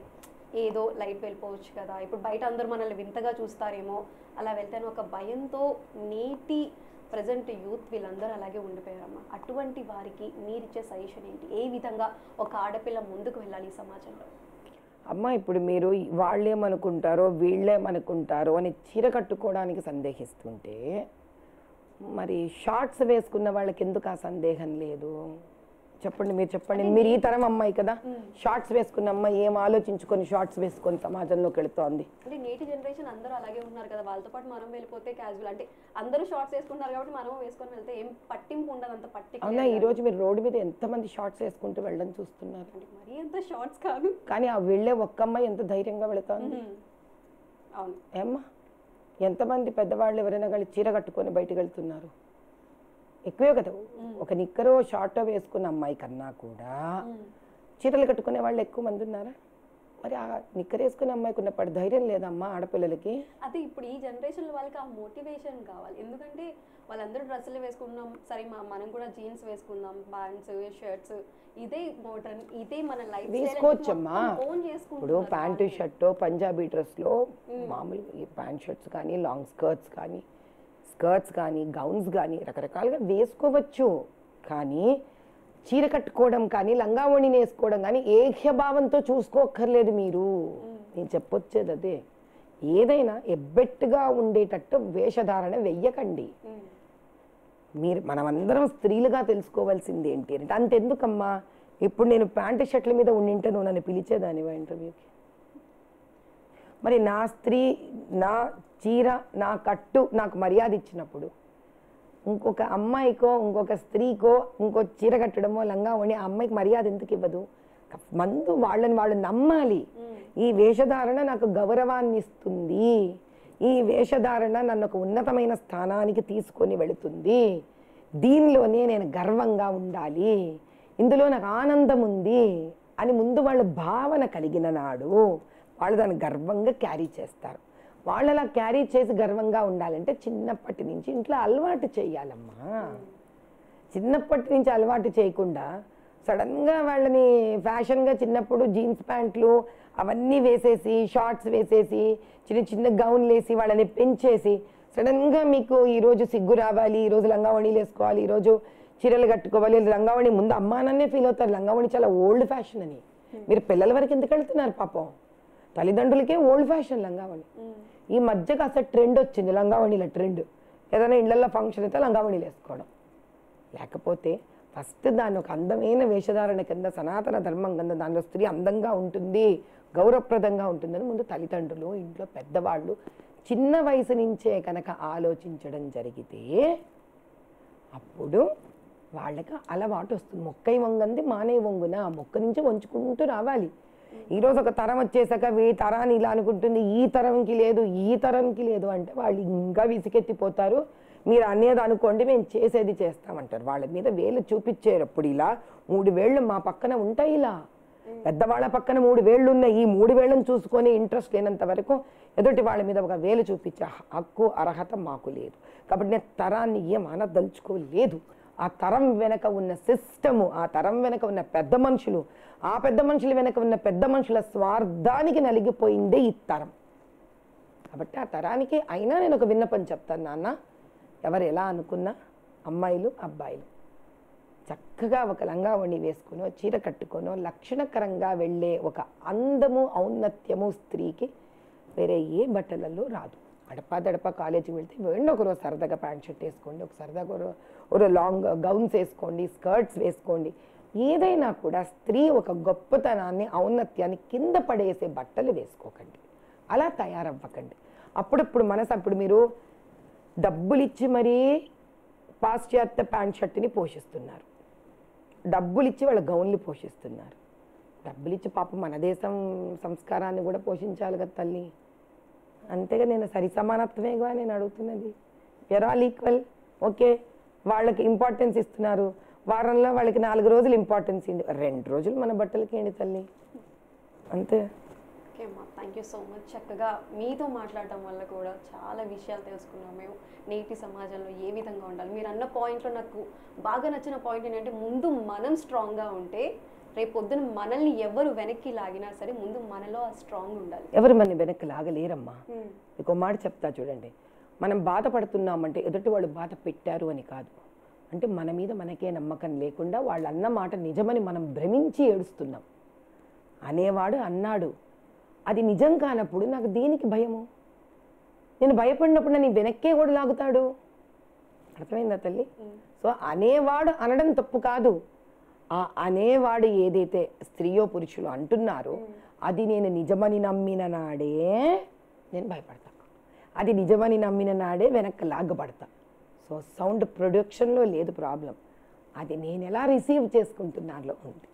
ఏదో లైట్ వెళ్ళిపోవచ్చు కదా, ఇప్పుడు బయట అందరూ మనల్ని వింతగా చూస్తారేమో, అలా వెళ్తాను ఒక భయంతో నేటి ప్రజెంట్ యూత్ వీళ్ళందరూ అలాగే ఉండిపోయారమ్మా. అటువంటి వారికి మీరిచ్చే సజెషన్ ఏంటి? ఏ విధంగా ఒక ఆడపిల్ల ముందుకు వెళ్ళాలి ఈ సమాజంలో? అమ్మ, ఇప్పుడు మీరు వాళ్ళేమనుకుంటారో వీళ్ళేమనుకుంటారో అని చీర కట్టుకోవడానికి సందేహిస్తుంటే మరి షార్ట్స్ వేసుకున్న వాళ్ళకి ఎందుకు ఆ సందేహం లేదు? చెప్పండి, మీరు చెప్పండి. మీరు ఈ తరం అమ్మాయి కదా, షార్ట్స్ వేసుకున్న అమ్మాయి ఏం ఆలోచించుకొని షార్ట్స్ వేసుకొని సమాజంలోకి వెళుతోంది? అంటే నేటి జనరేషన్ అందరూ అలాగే ఉన్నారు కదా, వాళ్ళతో పాటు మనం వెళ్ళిపోతే క్యాజువల్, అంటే అందరూ షార్ట్స్ వేసుకుంటారు కాబట్టి మనం వేసుకొని వెళ్తే ఏం పట్టింపు ఉండదు అంత పట్టింపు. అవునా, ఈ రోజు మీరు రోడ్డు మీద ఎంతమంది షార్ట్స్ వేసుకుంటూ వెళ్ళడం చూస్తున్నారు? మరీ అంత షార్ట్స్ కాదు, కానీ ఆ వెళ్ళే ఒక్క అమ్మాయి ఎంత ధైర్యంగా వెళుతోంది. అవును ఏమ్మా, ఎంతమంది పెద్దవాళ్ళు ఎవరైనా కానీ చీర కట్టుకొని బయటకు వెళ్తున్నారు? ఎక్కువే కదా. ఒక నిక్కరో షార్టో వేసుకున్న అమ్మాయి కన్నా కూడా చీరలు కట్టుకునే వాళ్ళు ఎక్కువ మంది ఉన్నారా? మరి ఆ నిక్కర్ వేసుకునే అమ్మాయికి ఉన్నప్పుడు ధైర్యం లేదమ్మా ఆడపిల్లలకి? అదే ఇప్పుడు ఈ జనరేషన్ వాళ్ళకి ఆ మోటివేషన్ కావాలి. ఎందుకంటే వాళ్ళందరూ డ్రెస్సులు వేసుకున్నాం, సరే మనం కూడా జీన్స్ వేసుకుందాం, ప్యాంట్స్ షర్ట్స్, ఇదే మోడర్న్, ఇదే మన లైఫ్ వేసుకోవచ్చమ్మా. ఇప్పుడు ప్యాంటు షర్ట్ పంజాబీ డ్రెస్లో మామూలు ప్యాంట్ షర్ట్స్ కానీ లాంగ్ స్కర్ట్స్ కానీ గౌన్స్ కానీ రకరకాలుగా వేసుకోవచ్చు. కానీ చీర కట్టుకోవడం కానీ లంగావణిని వేసుకోవడం కానీ ఏహ్యభావంతో చూసుకోక్కర్లేదు. మీరు నేను చెప్పొచ్చేది అదే, ఏదైనా ఎబ్బెట్టుగా ఉండేటట్టు వేషధారణ వెయ్యకండి. మనమందరం స్త్రీలుగా తెలుసుకోవాల్సింది ఏంటి అంటే, అంతెందుకమ్మా, ఇప్పుడు నేను ప్యాంటు షర్ట్ల మీద ఉండింటే నువ్వు నన్ను పిలిచేదానివా ఇంటర్వ్యూకి? మరి నా స్త్రీ, నా చీర, నా కట్టు నాకు మర్యాద ఇచ్చినప్పుడు ఇంకొక అమ్మాయికో ఇంకొక స్త్రీకో ఇంకో చీర కట్టడమో లంగావణి ఆ అమ్మాయికి మర్యాద ఎందుకు ఇవ్వదు? మందు వాళ్ళని వాళ్ళు నమ్మాలి. ఈ వేషధారణ నాకు గౌరవాన్ని ఇస్తుంది, ఈ వేషధారణ నన్ను ఒక ఉన్నతమైన స్థానానికి తీసుకొని వెళుతుంది, దీనిలోనే నేను గర్వంగా ఉండాలి, ఇందులో నాకు ఆనందం ఉంది అని ముందు వాళ్ళ భావన కలిగిన నాడు వాళ్ళు దాన్ని గర్వంగా క్యారీ చేస్తారు. వాళ్ళు అలా క్యారీ చేసి గర్వంగా ఉండాలంటే చిన్నప్పటి నుంచి ఇంట్లో అలవాటు చేయాలమ్మా. చిన్నప్పటి నుంచి అలవాటు చేయకుండా సడన్గా వాళ్ళని ఫ్యాషన్గా చిన్నప్పుడు జీన్స్ ప్యాంట్లు అవన్నీ వేసేసి షార్ట్స్ వేసేసి చిన్న చిన్న గౌన్లు వేసి వాళ్ళని పెంచేసి సడన్గా మీకు ఈరోజు సిగ్గు రావాలి, ఈరోజు లంగావణీలు వేసుకోవాలి, ఈరోజు చీరలు కట్టుకోవాలి, లంగావణి ముందు అమ్మానన్నే ఫీల్ అవుతారు. లంగావణి చాలా ఓల్డ్ ఫ్యాషన్ అని. మీరు పిల్లల వరకు ఎందుకు వెళ్తున్నారు? పాపం తల్లిదండ్రులకే ఓల్డ్ ఫ్యాషన్ లంగావణి. ఈ మధ్యకి అసలు ట్రెండ్ వచ్చింది లంగావణిల ట్రెండ్. ఏదైనా ఇళ్లలో ఫంక్షన్ అయితే లంగావణిలు వేసుకోవడం. లేకపోతే ఫస్ట్ దాన్ని ఒక అందమైన వేషధారణ కింద సనాతన ధర్మం కింద దానిలో స్త్రీ అందంగా ఉంటుంది, గౌరవప్రదంగా ఉంటుందని ముందు తల్లిదండ్రులు ఇంట్లో పెద్దవాళ్ళు చిన్న వయసు నుంచే కనుక ఆలోచించడం జరిగితే అప్పుడు వాళ్ళకి అలవాటు వస్తుంది. మొక్కై వంగంది మానే వంగున, మొక్క నుంచి వంచుకుంటూ రావాలి. ఈరోజు ఒక తరం వచ్చేసాక ఈ తరాన్ని ఇలా అనుకుంటుంది, ఈ తరంకి లేదు, ఈ తరంకి లేదు అంటే వాళ్ళు ఇంకా విసికెత్తిపోతారు. మీరు అనేది అనుకోండి, మేము చేసేది చేస్తామంటారు. వాళ్ళ మీద వేలు చూపించేటప్పుడు ఇలా 3 వేళ్ళు మా పక్కన ఉంటాయి, ఇలా పెద్దవాళ్ళ పక్కన 3 వేళ్ళు ఉన్నాయి. ఈ 3 వేళ్ళను చూసుకొని ఇంట్రెస్ట్ లేనంత వరకు ఎదుటి వాళ్ళ మీద ఒక వేలు చూపించే హక్కు అర్హత మాకు లేదు. కాబట్టి నేను తరాన్ని ఏం అనదలుచుకోలేదు. ఆ తరం వెనక ఉన్న సిస్టము, ఆ తరం వెనక ఉన్న పెద్ద మనుషులు, ఆ పెద్ద మనుషుల వెనక ఉన్న పెద్ద మనుషుల స్వార్థానికి నలిగిపోయిందే ఈ తరం. కాబట్టి ఆ తరానికి అయినా నేను ఒక విన్నపం చెప్తాను నాన్న, ఎవరు ఎలా అనుకున్నా అమ్మాయిలు అబ్బాయిలు చక్కగా ఒక లంగావణి వేసుకునో చీర కట్టుకోనో లక్షణకరంగా వెళ్ళే ఒక అందము ఔన్నత్యము స్త్రీకి వేరే ఏ బట్టలలో రాదు. అడపా కాలేజీకి వెళ్తే వెళ్ళి ఒకరోజు సరదాగా ప్యాంట్ షర్ట్ వేసుకోండి, ఒక సరదాగా ఒక లాంగ్ గౌన్స్ వేసుకోండి, స్కర్ట్స్ వేసుకోండి. ఏదైనా కూడా స్త్రీ ఒక గొప్పతనాన్ని ఔన్నత్యాన్ని కింద పడేసే బట్టలు వేసుకోకండి, అలా తయారవ్వకండి. అప్పుడు మీరు డబ్బులు ఇచ్చి మరీ పాశ్చాత్య ప్యాంట్ షర్ట్ని పోషిస్తున్నారు. డబ్బులు ఇచ్చి వాళ్ళ గౌన్లు పోషిస్తున్నారు. డబ్బులు ఇచ్చి పాపం మన దేశం సంస్కారాన్ని కూడా పోషించాలి కదా తల్లి. అంతేగా నేను సరి సమానత్వమేగా నేను అడుగుతున్నది. You are all equal. ఓకే, వాళ్ళకి ఇంపార్టెన్స్ ఇస్తున్నారు, వారంలో వాళ్ళకి 4 రోజులు ఇంపార్టెన్స్ ఇండి, 2 రోజులు మన బట్టలకి ఏంటి తల్లి, అంతే. ఓకే అమ్మా, థ్యాంక్ యూ సో మచ్. చక్కగా మీతో మాట్లాడటం వల్ల కూడా చాలా విషయాలు తెలుసుకున్నాం మేము. నేటి సమాజంలో ఏ విధంగా ఉండాలి, మీరు అన్న పాయింట్లో నాకు బాగా నచ్చిన పాయింట్ ఏంటంటే ముందు మనం స్ట్రాంగ్గా ఉంటే రేపు పొద్దున మనల్ని ఎవరు వెనక్కి లాగినా సరే ముందు మనలో ఆ స్ట్రాంగ్ ఉండాలి. ఎవరు మన వెనక్కి లాగలేరమ్మా. మీకు మాట చెప్తా చూడండి, మనం బాధపడుతున్నామంటే ఎదుటి వాళ్ళు బాధ పెట్టారు అని కాదు, అంటే మన మీద మనకే నమ్మకం లేకుండా వాళ్ళు అన్న మాట నిజమని మనం భ్రమించి ఏడుస్తున్నాం. అనేవాడు అన్నాడు, అది నిజం కానప్పుడు నాకు దేనికి భయము? నేను భయపడినప్పుడు నన్ను వెనక్కే కూడా లాగుతాడు. అర్థమైందా తల్లి? సో అనేవాడు అనడం తప్పు కాదు, ఆ అనేవాడు ఏదైతే స్త్రీయో పురుషులు అంటున్నారో అది నేను నిజమని నమ్మిన నాడే నేను భయపడతా, అది నిజమని నమ్మిన నాడే వెనక్కి లాగబడతా. సో సౌండ్ ప్రొడక్షన్లో లేదు ప్రాబ్లం, అది నేను ఎలా రిసీవ్ చేసుకుంటున్నాలో ఉంది.